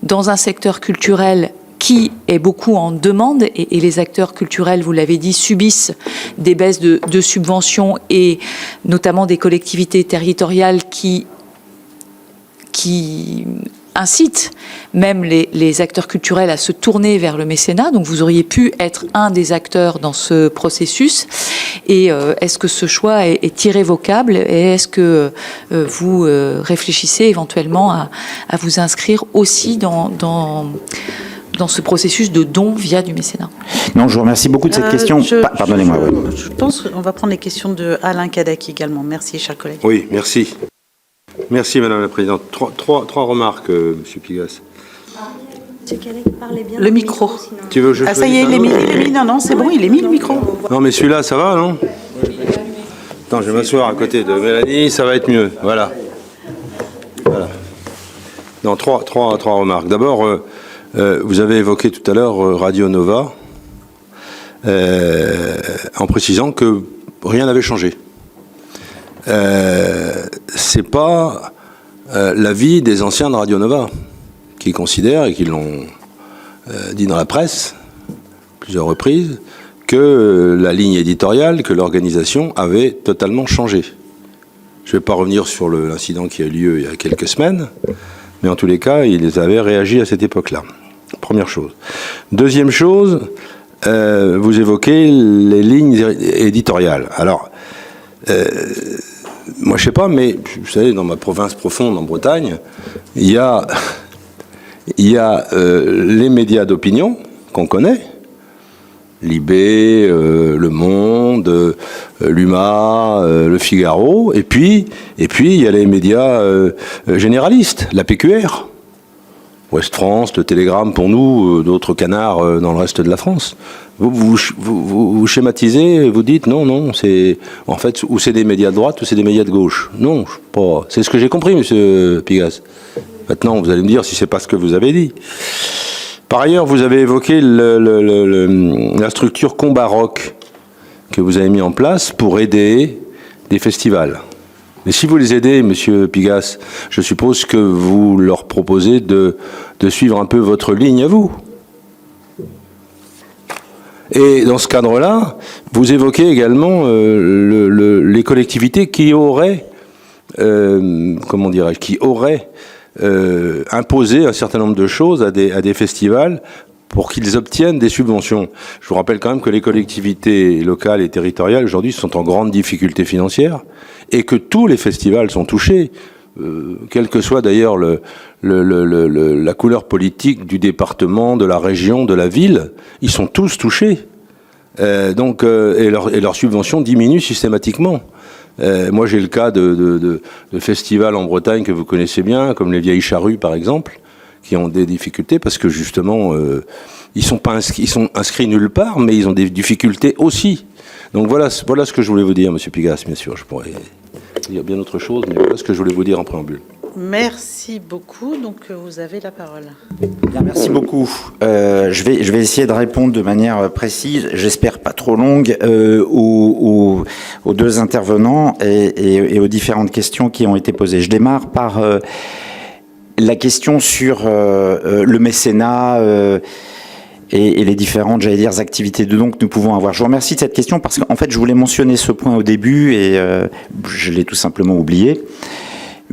dans un secteur culturel qui est beaucoup en demande, et les acteurs culturels, vous l'avez dit, subissent des baisses de subventions, et notamment des collectivités territoriales qui incite même les acteurs culturels à se tourner vers le mécénat. Donc vous auriez pu être un des acteurs dans ce processus. Et est-ce que ce choix est irrévocable, et est-ce que vous réfléchissez éventuellement à vous inscrire aussi dans ce processus de don via du mécénat? Non, je vous remercie beaucoup de cette question. Pardonnez-moi. Je pense qu'on va prendre les questions de Alain Cadec également. Merci, chers collègues. Oui, merci. Merci, Madame la Présidente. Trois remarques, Monsieur Pigas. Monsieur Cadec, parlez bien. Le micro. Tu veux que je ça y est, il est mis. Non, c'est bon, il est mis le micro. Non, mais celui-là, ça va, non? Attends, je vais m'asseoir à côté de Mélanie, ça va être mieux. Voilà. Non, trois remarques. D'abord, vous avez évoqué tout à l'heure Radio Nova, en précisant que rien n'avait changé. C'est pas l'avis des anciens de Radio Nova qui considèrent, et qui l'ont dit dans la presse plusieurs reprises, que la ligne éditoriale, que l'organisation avait totalement changé. Je ne vais pas revenir sur l'incident qui a eu lieu il y a quelques semaines, mais en tous les cas, ils avaient réagi à cette époque-là. Première chose. Deuxième chose, vous évoquez les lignes éditoriales. Alors, moi, je sais pas, mais vous savez, dans ma province profonde, en Bretagne, il y a les médias d'opinion qu'on connaît, Libé, Le Monde, l'UMA, le Figaro, et puis il y a les médias généralistes, la PQR. Ouest France, le Télégramme pour nous, d'autres canards dans le reste de la France. Vous schématisez, vous dites non, c'est en fait ou c'est des médias de droite ou c'est des médias de gauche. Non, pas. C'est ce que j'ai compris, Monsieur Pigas. Maintenant, vous allez me dire si c'est pas ce que vous avez dit. Par ailleurs, vous avez évoqué la structure Combat Rock que vous avez mis en place pour aider des festivals. Mais si vous les aidez, Monsieur Pigas, je suppose que vous leur proposez de suivre un peu votre ligne à vous. Et dans ce cadre-là, vous évoquez également les collectivités qui auraient, imposé un certain nombre de choses à des festivals pour qu'ils obtiennent des subventions. Je vous rappelle quand même que les collectivités locales et territoriales aujourd'hui sont en grande difficulté financière et que tous les festivals sont touchés, quelle que soit d'ailleurs la couleur politique du département, de la région, de la ville, ils sont tous touchés. Et leurs subventions diminuent systématiquement. Moi j'ai le cas de festivals en Bretagne que vous connaissez bien, comme les Vieilles Charrues par exemple, qui ont des difficultés parce que justement ils sont inscrits nulle part, mais ils ont des difficultés aussi. Donc voilà ce que je voulais vous dire, Monsieur Pigas. Bien sûr, je pourrais dire bien autre chose, mais voilà ce que je voulais vous dire en préambule. Merci beaucoup. Donc, vous avez la parole. Bien, merci beaucoup. Je vais essayer de répondre de manière précise, j'espère pas trop longue, aux deux intervenants et aux différentes questions qui ont été posées. Je démarre par la question sur le mécénat et les différentes, activités de dons que nous pouvons avoir. Je vous remercie de cette question parce qu'en fait, je voulais mentionner ce point au début et je l'ai tout simplement oublié.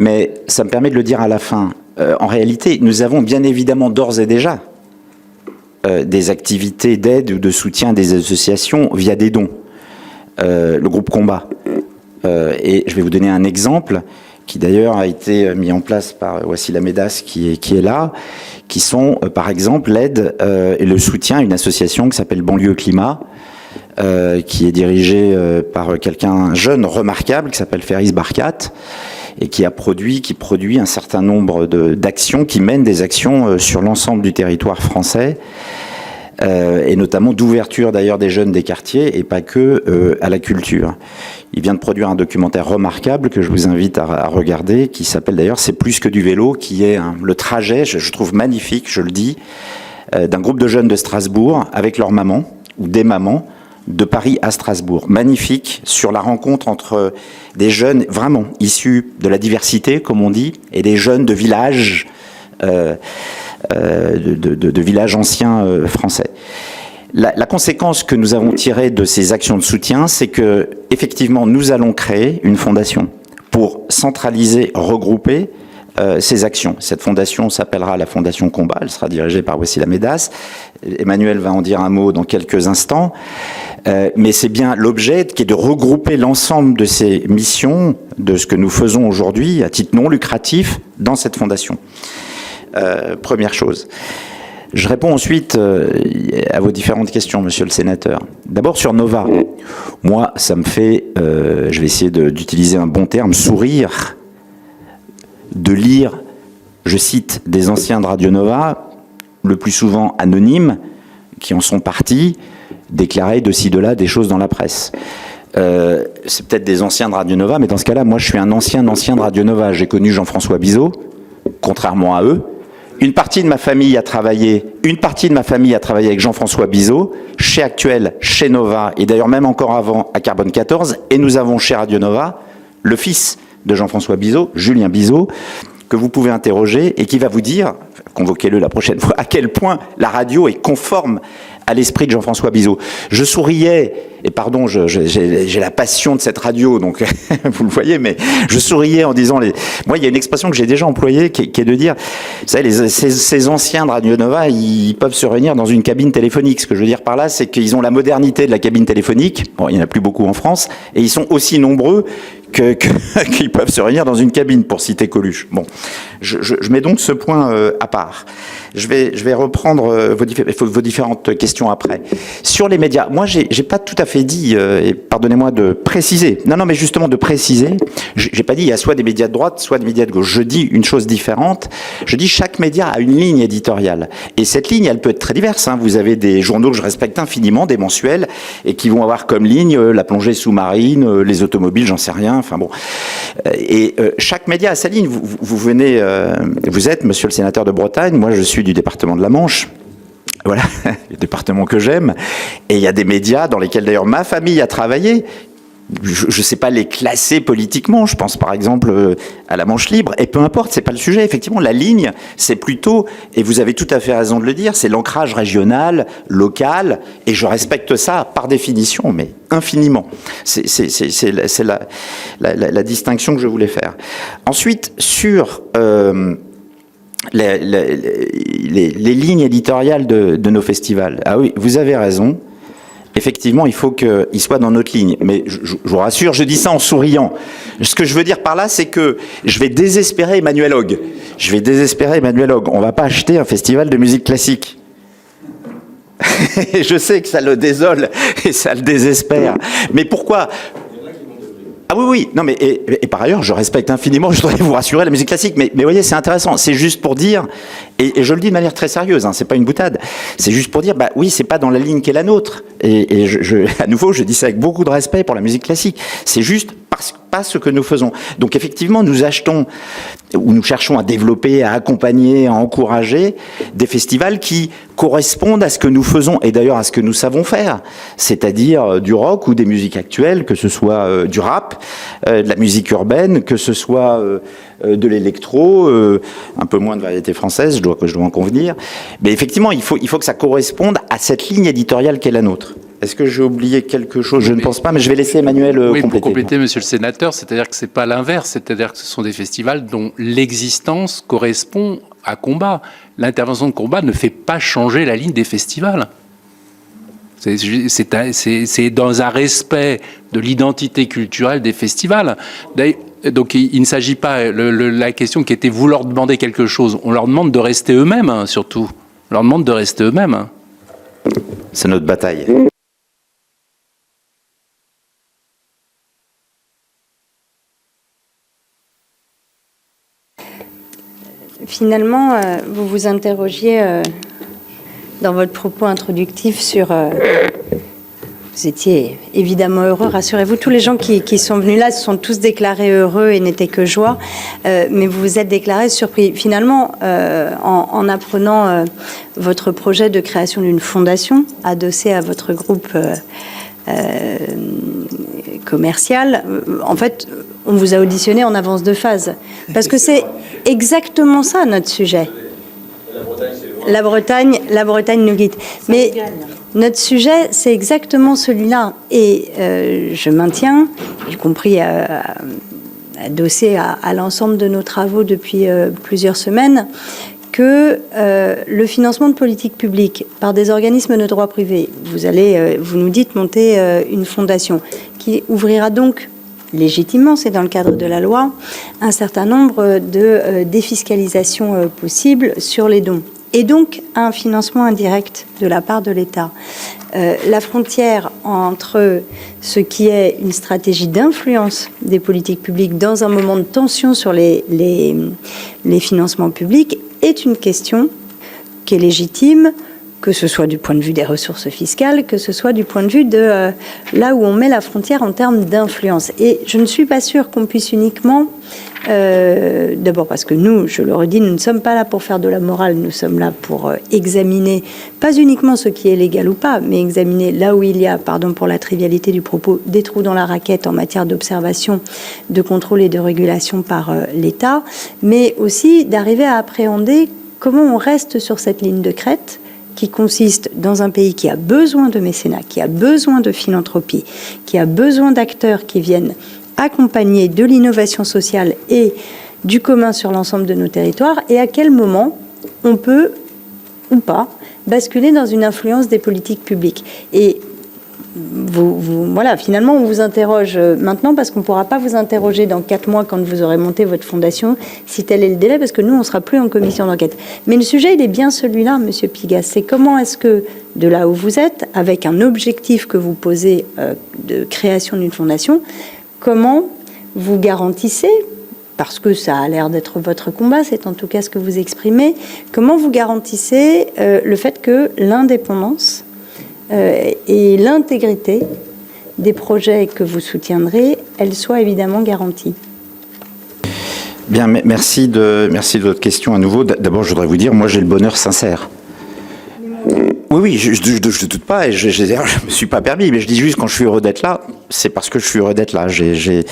Mais ça me permet de le dire à la fin. En réalité, nous avons bien évidemment d'ores et déjà des activités d'aide ou de soutien des associations via des dons. Le groupe Combat. Et je vais vous donner un exemple qui d'ailleurs a été mis en place par Wassila Medas qui est là, qui sont par exemple l'aide et le soutien à une association qui s'appelle Banlieue Climat, qui est dirigée par quelqu'un jeune, remarquable, qui s'appelle Ferris Barkat, et qui produit un certain nombre d'actions, qui mène des actions sur l'ensemble du territoire français, et notamment d'ouverture d'ailleurs des jeunes des quartiers, et pas que à la culture. Il vient de produire un documentaire remarquable que je vous invite à regarder, qui s'appelle d'ailleurs « C'est plus que du vélo », qui est le trajet, je trouve magnifique, je le dis, d'un groupe de jeunes de Strasbourg avec leurs mamans, ou des mamans, de Paris à Strasbourg. Magnifique, sur la rencontre entre des jeunes vraiment issus de la diversité, comme on dit, et des jeunes de villages, de villages anciens français. La conséquence que nous avons tirée de ces actions de soutien, c'est que, effectivement, nous allons créer une fondation pour centraliser, regrouper ces actions. Cette fondation s'appellera la Fondation Combat, elle sera dirigée par Wassila Medas. Emmanuel va en dire un mot dans quelques instants, mais c'est bien l'objet qui est de regrouper l'ensemble de ces missions, de ce que nous faisons aujourd'hui à titre non lucratif dans cette fondation. Première chose. Je réponds ensuite à vos différentes questions, monsieur le sénateur. D'abord sur Nova. Moi, ça me fait, je vais essayer d'utiliser un bon terme, sourire, de lire, je cite, des anciens de Radio Nova, le plus souvent anonymes, qui en sont partis, déclarer de ci, de là des choses dans la presse. C'est peut-être des anciens de Radio Nova, mais dans ce cas-là, moi je suis un ancien de Radio Nova. J'ai connu Jean-François Bizot, contrairement à eux. Une partie de ma famille a travaillé avec Jean-François Bizot, chez Actuel, chez Nova, et d'ailleurs même encore avant à Carbone 14, et nous avons chez Radio Nova le fils de Jean-François Bizot, Julien Bizot, que vous pouvez interroger et qui va vous dire, convoquez-le la prochaine fois, à quel point la radio est conforme à l'esprit de Jean-François Bizot. Je souriais, et pardon, j'ai la passion de cette radio, donc vous le voyez, mais je souriais en disant... Moi, il y a une expression que j'ai déjà employée, qui est de dire, vous savez, ces anciens de Radio Nova, ils peuvent se réunir dans une cabine téléphonique. Ce que je veux dire par là, c'est qu'ils ont la modernité de la cabine téléphonique, bon, il n'y en a plus beaucoup en France, et ils sont aussi nombreux qu'ils peuvent se réunir dans une cabine, pour citer Coluche. Bon, je mets donc ce point à part. Je vais reprendre vos différentes questions après. Sur les médias, moi, j'ai pas tout à fait dit, et pardonnez-moi de préciser. Non, mais justement de préciser. J'ai pas dit il y a soit des médias de droite, soit des médias de gauche. Je dis une chose différente. Je dis chaque média a une ligne éditoriale. Et cette ligne, elle peut être très diverse. Vous avez des journaux que je respecte infiniment, des mensuels, et qui vont avoir comme ligne la plongée sous-marine, les automobiles, j'en sais rien. Enfin bon. Et chaque média a sa ligne. Vous êtes, monsieur le sénateur de Bretagne, moi je suis du département de la Manche. Voilà, le département que j'aime. Et il y a des médias dans lesquels d'ailleurs ma famille a travaillé. Je ne sais pas les classer politiquement, je pense par exemple à la Manche Libre, et peu importe, c'est pas le sujet. Effectivement, la ligne, c'est plutôt, et vous avez tout à fait raison de le dire, c'est l'ancrage régional, local, et je respecte ça par définition, mais infiniment. C'est la distinction que je voulais faire. Ensuite, sur les lignes éditoriales de nos festivals. Ah oui, vous avez raison. Effectivement, il faut qu'il soit dans notre ligne. Mais je vous rassure, je dis ça en souriant. Ce que je veux dire par là, c'est que je vais désespérer Emmanuel Hogue. On va pas acheter un festival de musique classique. Je sais que ça le désole et ça le désespère. Mais pourquoi ? Ah oui, non mais et par ailleurs, je respecte infiniment, je voudrais vous rassurer, la musique classique, mais voyez, c'est intéressant, c'est juste pour dire, et je le dis de manière très sérieuse, c'est pas une boutade, c'est juste pour dire, bah oui, c'est pas dans la ligne qui est la nôtre, et à nouveau, je dis ça avec beaucoup de respect pour la musique classique, c'est juste pas ce que nous faisons. Donc effectivement, nous achetons, ou nous cherchons à développer, à accompagner, à encourager des festivals qui correspondent à ce que nous faisons, et d'ailleurs à ce que nous savons faire, c'est-à-dire du rock ou des musiques actuelles, que ce soit du rap, de la musique urbaine, que ce soit de l'électro, un peu moins de variété française, je dois en convenir. Mais effectivement, il faut que ça corresponde à cette ligne éditoriale qu'est la nôtre. Est-ce que j'ai oublié quelque chose ? Je ne pense pas, mais je vais laisser Emmanuel compléter. Oui, pour compléter, monsieur le sénateur, c'est-à-dire que ce n'est pas l'inverse, c'est-à-dire que ce sont des festivals dont l'existence correspond à Combat. L'intervention de Combat ne fait pas changer la ligne des festivals. C'est dans un respect de l'identité culturelle des festivals. Donc il ne s'agit pas, la question qui était, vous leur demandez quelque chose, on leur demande de rester eux-mêmes, surtout. On leur demande de rester eux-mêmes. C'est notre bataille. Finalement, vous vous interrogiez dans votre propos introductif sur... vous étiez évidemment heureux, rassurez-vous. Tous les gens qui sont venus là se sont tous déclarés heureux et n'étaient que joie. Mais vous vous êtes déclarés surpris. Finalement, en apprenant votre projet de création d'une fondation adossée à votre groupe commercial, en fait, on vous a auditionné en avance de phase. Parce que c'est exactement ça, notre sujet. La Bretagne nous guide. Mais notre sujet, c'est exactement celui-là. Et je maintiens, y compris adossé à l'ensemble de nos travaux depuis plusieurs semaines, que le financement de politiques publiques par des organismes de droit privé, vous nous dites monter une fondation qui ouvrira donc légitimement, c'est dans le cadre de la loi, un certain nombre de défiscalisations possibles sur les dons. Et donc un financement indirect de la part de l'État. La frontière entre ce qui est une stratégie d'influence des politiques publiques dans un moment de tension sur les financements publics est une question qui est légitime, que ce soit du point de vue des ressources fiscales, que ce soit du point de vue de là où on met la frontière en termes d'influence. Et je ne suis pas sûre qu'on puisse uniquement... d'abord parce que nous, je le redis, nous ne sommes pas là pour faire de la morale, nous sommes là pour examiner, pas uniquement ce qui est légal ou pas, mais examiner là où il y a, pardon pour la trivialité du propos, des trous dans la raquette en matière d'observation, de contrôle et de régulation par l'État, mais aussi d'arriver à appréhender comment on reste sur cette ligne de crête qui consiste dans un pays qui a besoin de mécénat, qui a besoin de philanthropie, qui a besoin d'acteurs qui viennent accompagner de l'innovation sociale et du commun sur l'ensemble de nos territoires, et à quel moment on peut, ou pas, basculer dans une influence des politiques publiques. Et voilà, finalement, on vous interroge maintenant parce qu'on ne pourra pas vous interroger dans 4 mois quand vous aurez monté votre fondation, si tel est le délai, parce que nous, on ne sera plus en commission d'enquête. Mais le sujet, il est bien celui-là, Monsieur Pigas. C'est comment est-ce que, de là où vous êtes, avec un objectif que vous posez de création d'une fondation, comment vous garantissez, parce que ça a l'air d'être votre combat, c'est en tout cas ce que vous exprimez, comment vous garantissez le fait que l'indépendance et l'intégrité des projets que vous soutiendrez, elle soit évidemment garantie? Bien, merci de votre question à nouveau. D'abord, je voudrais vous dire, moi j'ai le bonheur sincère. Oui, je ne doute pas, et je me suis pas permis, mais je dis juste, quand je suis heureux d'être là, c'est parce que je suis heureux d'être là. Je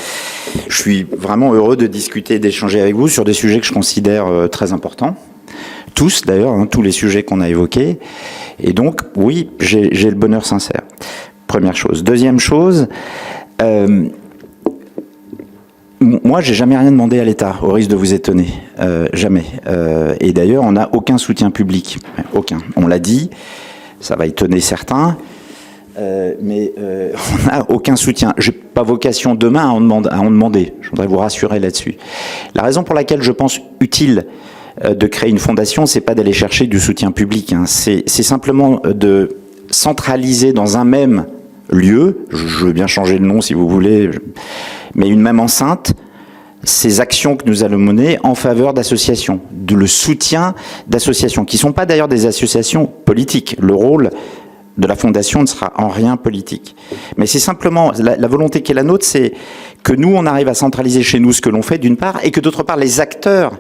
suis vraiment heureux de discuter, d'échanger avec vous sur des sujets que je considère très importants. Tous, d'ailleurs, hein, tous les sujets qu'on a évoqués. Et donc, oui, j'ai le bonheur sincère. Première chose. Deuxième chose, moi, j'ai jamais rien demandé à l'État, au risque de vous étonner. Jamais. Et d'ailleurs, on n'a aucun soutien public. Aucun. On l'a dit, ça va étonner certains, mais on n'a aucun soutien. Je n'ai pas vocation demain à en demander. Je voudrais vous rassurer là-dessus. La raison pour laquelle je pense utile de créer une fondation, c'est pas d'aller chercher du soutien public. Hein. C'est simplement de centraliser dans un même lieu, je veux bien changer le nom si vous voulez, mais une même enceinte, ces actions que nous allons mener en faveur d'associations, le soutien d'associations, qui ne sont pas d'ailleurs des associations politiques. Le rôle de la fondation ne sera en rien politique. Mais c'est simplement, la volonté qui est la nôtre, c'est que nous, on arrive à centraliser chez nous ce que l'on fait d'une part, et que d'autre part, les acteurs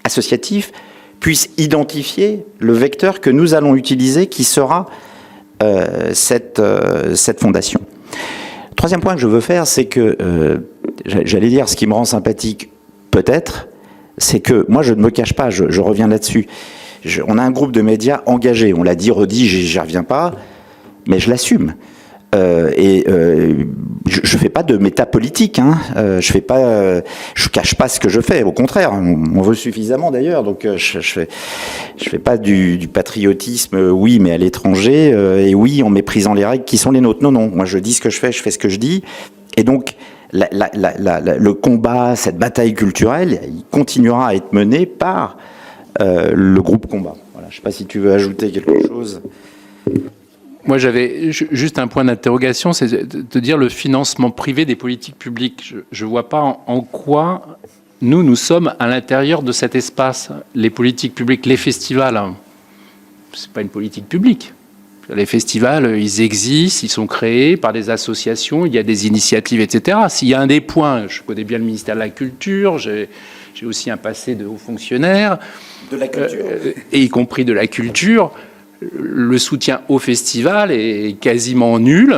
associatifs puissent identifier le vecteur que nous allons utiliser, qui sera cette fondation. Troisième point que je veux faire, c'est que, j'allais dire, ce qui me rend sympathique, peut-être, c'est que moi, je ne me cache pas, je reviens là-dessus. On a un groupe de médias engagés, on l'a dit, redit, j'y reviens pas, mais je l'assume. Je fais pas de métapolitique, hein. Je cache pas ce que je fais. Au contraire, on veut suffisamment d'ailleurs. Donc je fais pas du patriotisme. Oui, mais à l'étranger. Et oui, en méprisant les règles qui sont les nôtres. Non. Moi, je dis ce que je fais ce que je dis. Et donc le combat, cette bataille culturelle, il continuera à être mené par le groupe Combat. Voilà. Je sais pas si tu veux ajouter quelque chose. Moi, j'avais juste un point d'interrogation, c'est de dire le financement privé des politiques publiques. Je ne vois pas en quoi nous sommes à l'intérieur de cet espace. Les politiques publiques, les festivals, c'est pas une politique publique. Les festivals, ils existent, ils sont créés par des associations, il y a des initiatives, etc. S'il y a un des points, je connais bien le ministère de la Culture, j'ai aussi un passé de haut fonctionnaire, de la culture, et y compris de la culture. Le soutien au festival est quasiment nul.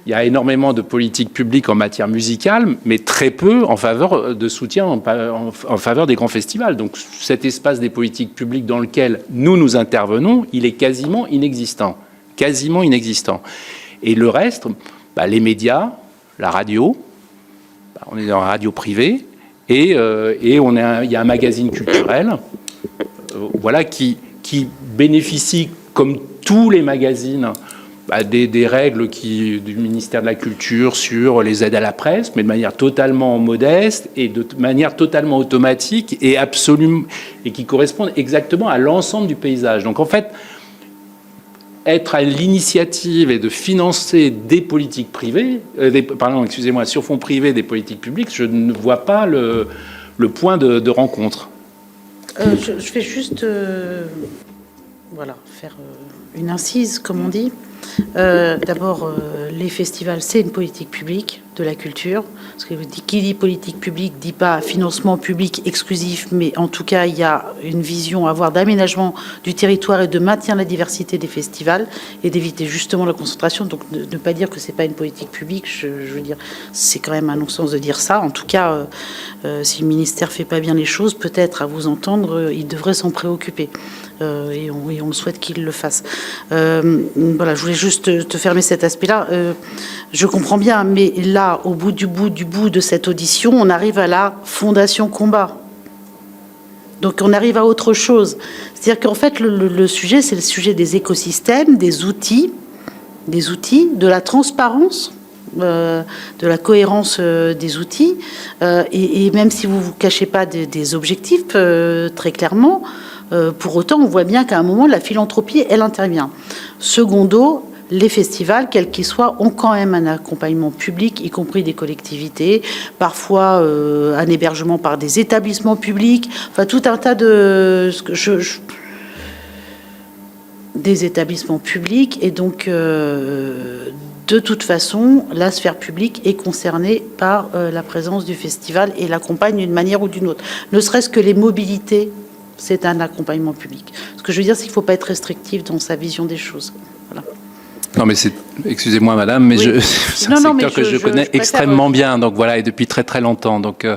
Il y a énormément de politiques publiques en matière musicale, mais très peu en faveur de soutien en faveur des grands festivals. Donc cet espace des politiques publiques dans lequel nous intervenons, il est quasiment inexistant. Quasiment inexistant. Et le reste, les médias, la radio, on est dans la radio privée, et il y a un magazine culturel qui bénéficie, comme tous les magazines, des règles du ministère de la Culture sur les aides à la presse, mais de manière totalement modeste et de manière totalement automatique et qui correspondent exactement à l'ensemble du paysage. Donc en fait, être à l'initiative et de financer des politiques privées, sur fonds privés des politiques publiques, je ne vois pas le point de rencontre. Je vais juste faire une incise, comme on dit. D'abord, les festivals, c'est une politique publique de la culture. Parce que qui dit politique publique dit pas financement public exclusif, mais en tout cas, il y a une vision à avoir d'aménagement du territoire et de maintien de la diversité des festivals et d'éviter justement la concentration. Donc, ne pas dire que c'est pas une politique publique, je veux dire, c'est quand même un non-sens de dire ça. En tout cas, si le ministère fait pas bien les choses, peut-être à vous entendre, il devrait s'en préoccuper. Et on le souhaite qu'il le fasse. Voilà, je voulais juste te fermer cet aspect-là. Je comprends bien, mais là, au bout du bout de cette audition, on arrive à la Fondation Combat. Donc on arrive à autre chose. C'est-à-dire qu'en fait, le sujet, c'est le sujet des écosystèmes, des outils des outils, de la transparence, de la cohérence des outils, et même si vous ne vous cachez pas des objectifs très clairement, pour autant on voit bien qu'à un moment la philanthropie elle intervient. Secondo, les festivals, quels qu'ils soient, ont quand même un accompagnement public, y compris des collectivités, parfois un hébergement par des établissements publics, enfin tout un tas de... des établissements publics, et donc de toute façon, la sphère publique est concernée par la présence du festival et l'accompagne d'une manière ou d'une autre. Ne serait-ce que les mobilités, c'est un accompagnement public. Ce que je veux dire, c'est qu'il ne faut pas être restrictif dans sa vision des choses. Voilà. Non, mais excusez-moi, madame, mais oui. c'est un secteur que je connais extrêmement bien, donc voilà, et depuis très très longtemps. Donc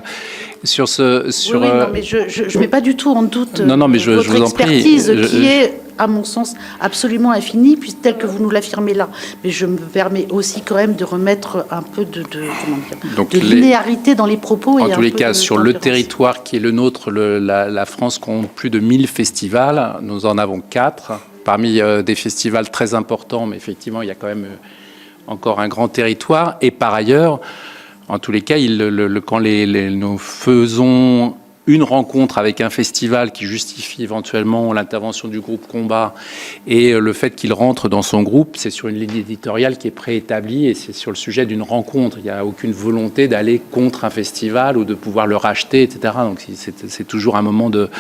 sur oui, non, mais je mets pas du tout en doute mais je votre vous en prie, expertise qui est, à mon sens, absolument infinie, puis telle que vous nous l'affirmez là. Mais je me permets aussi quand même de remettre un peu de linéarité dans les propos. En tous les cas, sur le territoire qui est le nôtre, la France compte plus de 1000 festivals. Nous en avons 4. Parmi des festivals très importants, mais effectivement, il y a quand même encore un grand territoire. Et par ailleurs, en tous les cas, quand nous faisons une rencontre avec un festival qui justifie éventuellement l'intervention du groupe Combat et le fait qu'il rentre dans son groupe, c'est sur une ligne éditoriale qui est préétablie et c'est sur le sujet d'une rencontre. Il n'y a aucune volonté d'aller contre un festival ou de pouvoir le racheter, etc. Donc c'est toujours un moment de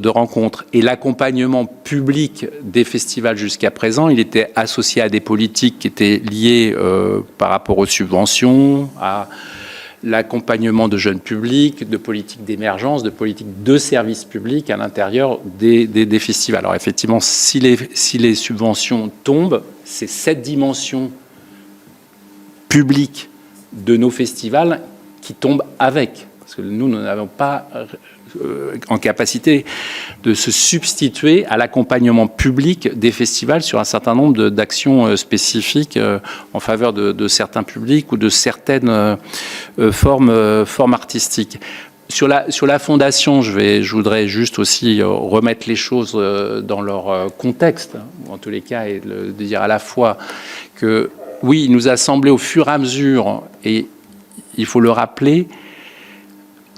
rencontre. Et l'accompagnement public des festivals jusqu'à présent, il était associé à des politiques qui étaient liées par rapport aux subventions, à l'accompagnement de jeunes publics, de politiques d'émergence, de politiques de services publics à l'intérieur des festivals. Alors effectivement, si les subventions tombent, c'est cette dimension publique de nos festivals qui tombe avec. Parce que nous n'avons pas en capacité de se substituer à l'accompagnement public des festivals sur un certain nombre d'actions spécifiques en faveur de certains publics ou de certaines formes artistiques. Sur la fondation, je voudrais juste aussi remettre les choses dans leur contexte, en tous les cas, et de dire à la fois que oui, il nous a semblé au fur et à mesure, et il faut le rappeler,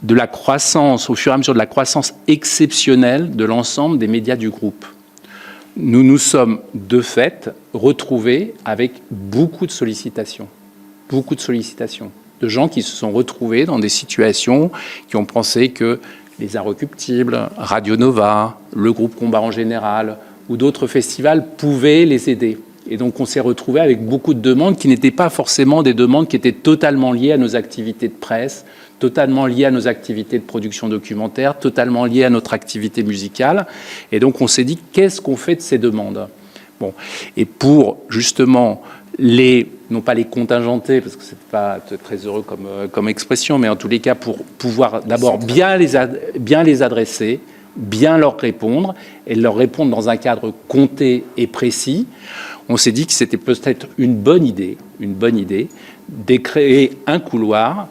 de la croissance, au fur et à mesure de la croissance exceptionnelle de l'ensemble des médias du groupe. Nous nous sommes de fait retrouvés avec beaucoup de sollicitations, de gens qui se sont retrouvés dans des situations qui ont pensé que les Inrecuptibles, Radio Nova, le groupe Combat en général ou d'autres festivals pouvaient les aider. Et donc on s'est retrouvé avec beaucoup de demandes qui n'étaient pas forcément des demandes qui étaient totalement liées à nos activités de presse, totalement liées à nos activités de production documentaire, totalement liées à notre activité musicale. Et donc on s'est dit, qu'est-ce qu'on fait de ces demandes ? Bon. Et pour justement non pas les contingenter, parce que c'est pas très heureux comme expression, mais en tous les cas pour pouvoir d'abord bien les adresser, bien leur répondre, et leur répondre dans un cadre compté et précis, on s'est dit que c'était peut-être une bonne idée de créer un couloir,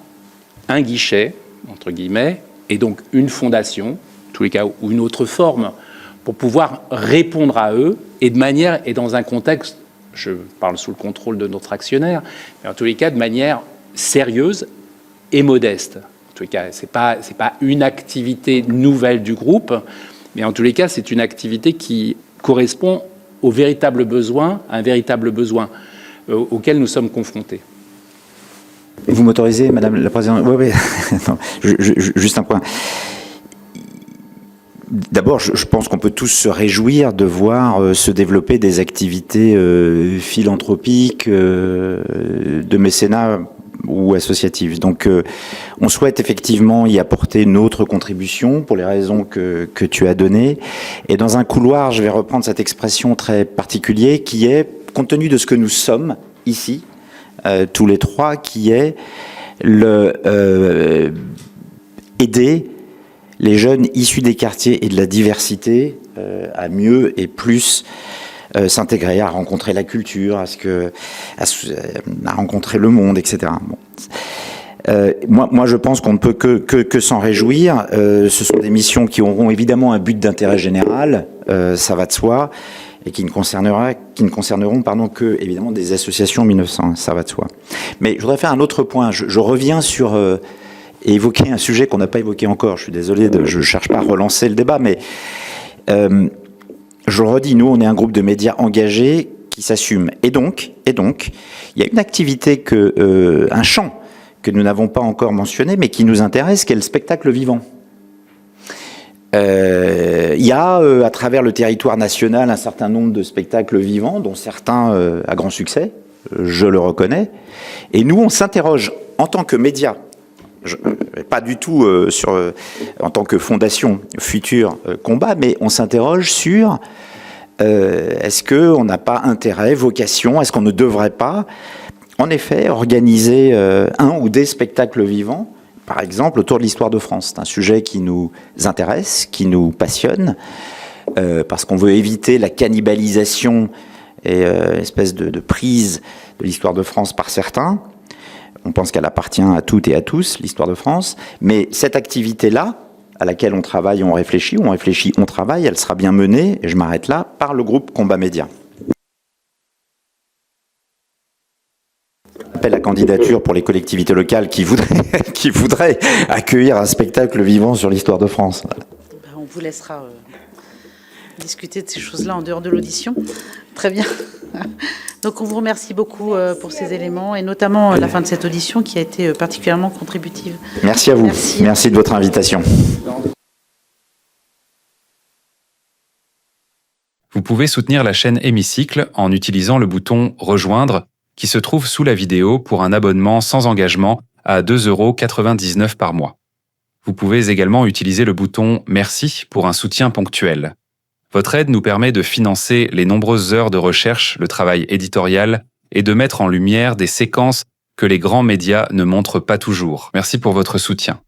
un guichet, entre guillemets, et donc une fondation, en tous les cas, ou une autre forme, pour pouvoir répondre à eux, et de manière, et dans un contexte, je parle sous le contrôle de notre actionnaire, mais en tous les cas, de manière sérieuse et modeste. En tous les cas, c'est pas une activité nouvelle du groupe, mais en tous les cas, c'est une activité qui correspond au véritable besoin, un véritable besoin auquel nous sommes confrontés. Vous m'autorisez, Madame la Présidente ? Oui. Non, juste un point. D'abord, je pense qu'on peut tous se réjouir de voir se développer des activités philanthropiques, de mécénat ou associatives. Donc, on souhaite effectivement y apporter notre contribution pour les raisons que tu as données. Et dans un couloir, je vais reprendre cette expression très particulière qui est, compte tenu de ce que nous sommes ici, tous les trois, qui est aider les jeunes issus des quartiers et de la diversité à mieux et plus s'intégrer, à rencontrer la culture, à rencontrer le monde, etc. Bon. Moi, je pense qu'on ne peut que s'en réjouir. Ce sont des missions qui auront évidemment un but d'intérêt général, ça va de soi. et qui ne concerneront que, évidemment, des associations 1900, ça va de soi. Mais je voudrais faire un autre point. Je reviens sur et évoquer un sujet qu'on n'a pas évoqué encore. Je suis désolé, je ne cherche pas à relancer le débat, mais je le redis, nous, on est un groupe de médias engagés qui s'assume. Et donc, il y a une activité un champ que nous n'avons pas encore mentionné, mais qui nous intéresse, qui est le spectacle vivant. Il y a, à travers le territoire national, un certain nombre de spectacles vivants, dont certains à grand succès, je le reconnais. Et nous, on s'interroge en tant que médias, pas du tout en tant que fondation future combat, mais on s'interroge sur est-ce qu'on n'a pas intérêt, vocation, est-ce qu'on ne devrait pas, en effet, organiser un ou des spectacles vivants, par exemple, autour de l'histoire de France. C'est un sujet qui nous intéresse, qui nous passionne, parce qu'on veut éviter la cannibalisation et espèce de prise de l'histoire de France par certains. On pense qu'elle appartient à toutes et à tous, l'histoire de France. Mais cette activité-là, à laquelle on travaille, on réfléchit, on travaille, elle sera bien menée, et je m'arrête là, par le groupe Combat Média. Appel à candidature pour les collectivités locales qui voudraient accueillir un spectacle vivant sur l'histoire de France. On vous laissera discuter de ces choses-là en dehors de l'audition. Très bien. Donc on vous remercie beaucoup pour ces éléments et notamment la fin de cette audition qui a été particulièrement contributive. Merci à vous. Merci de votre invitation. Vous pouvez soutenir la chaîne Hémicycle en utilisant le bouton « Rejoindre » qui se trouve sous la vidéo pour un abonnement sans engagement à 2,99 € par mois. Vous pouvez également utiliser le bouton « Merci » pour un soutien ponctuel. Votre aide nous permet de financer les nombreuses heures de recherche, le travail éditorial et de mettre en lumière des séquences que les grands médias ne montrent pas toujours. Merci pour votre soutien.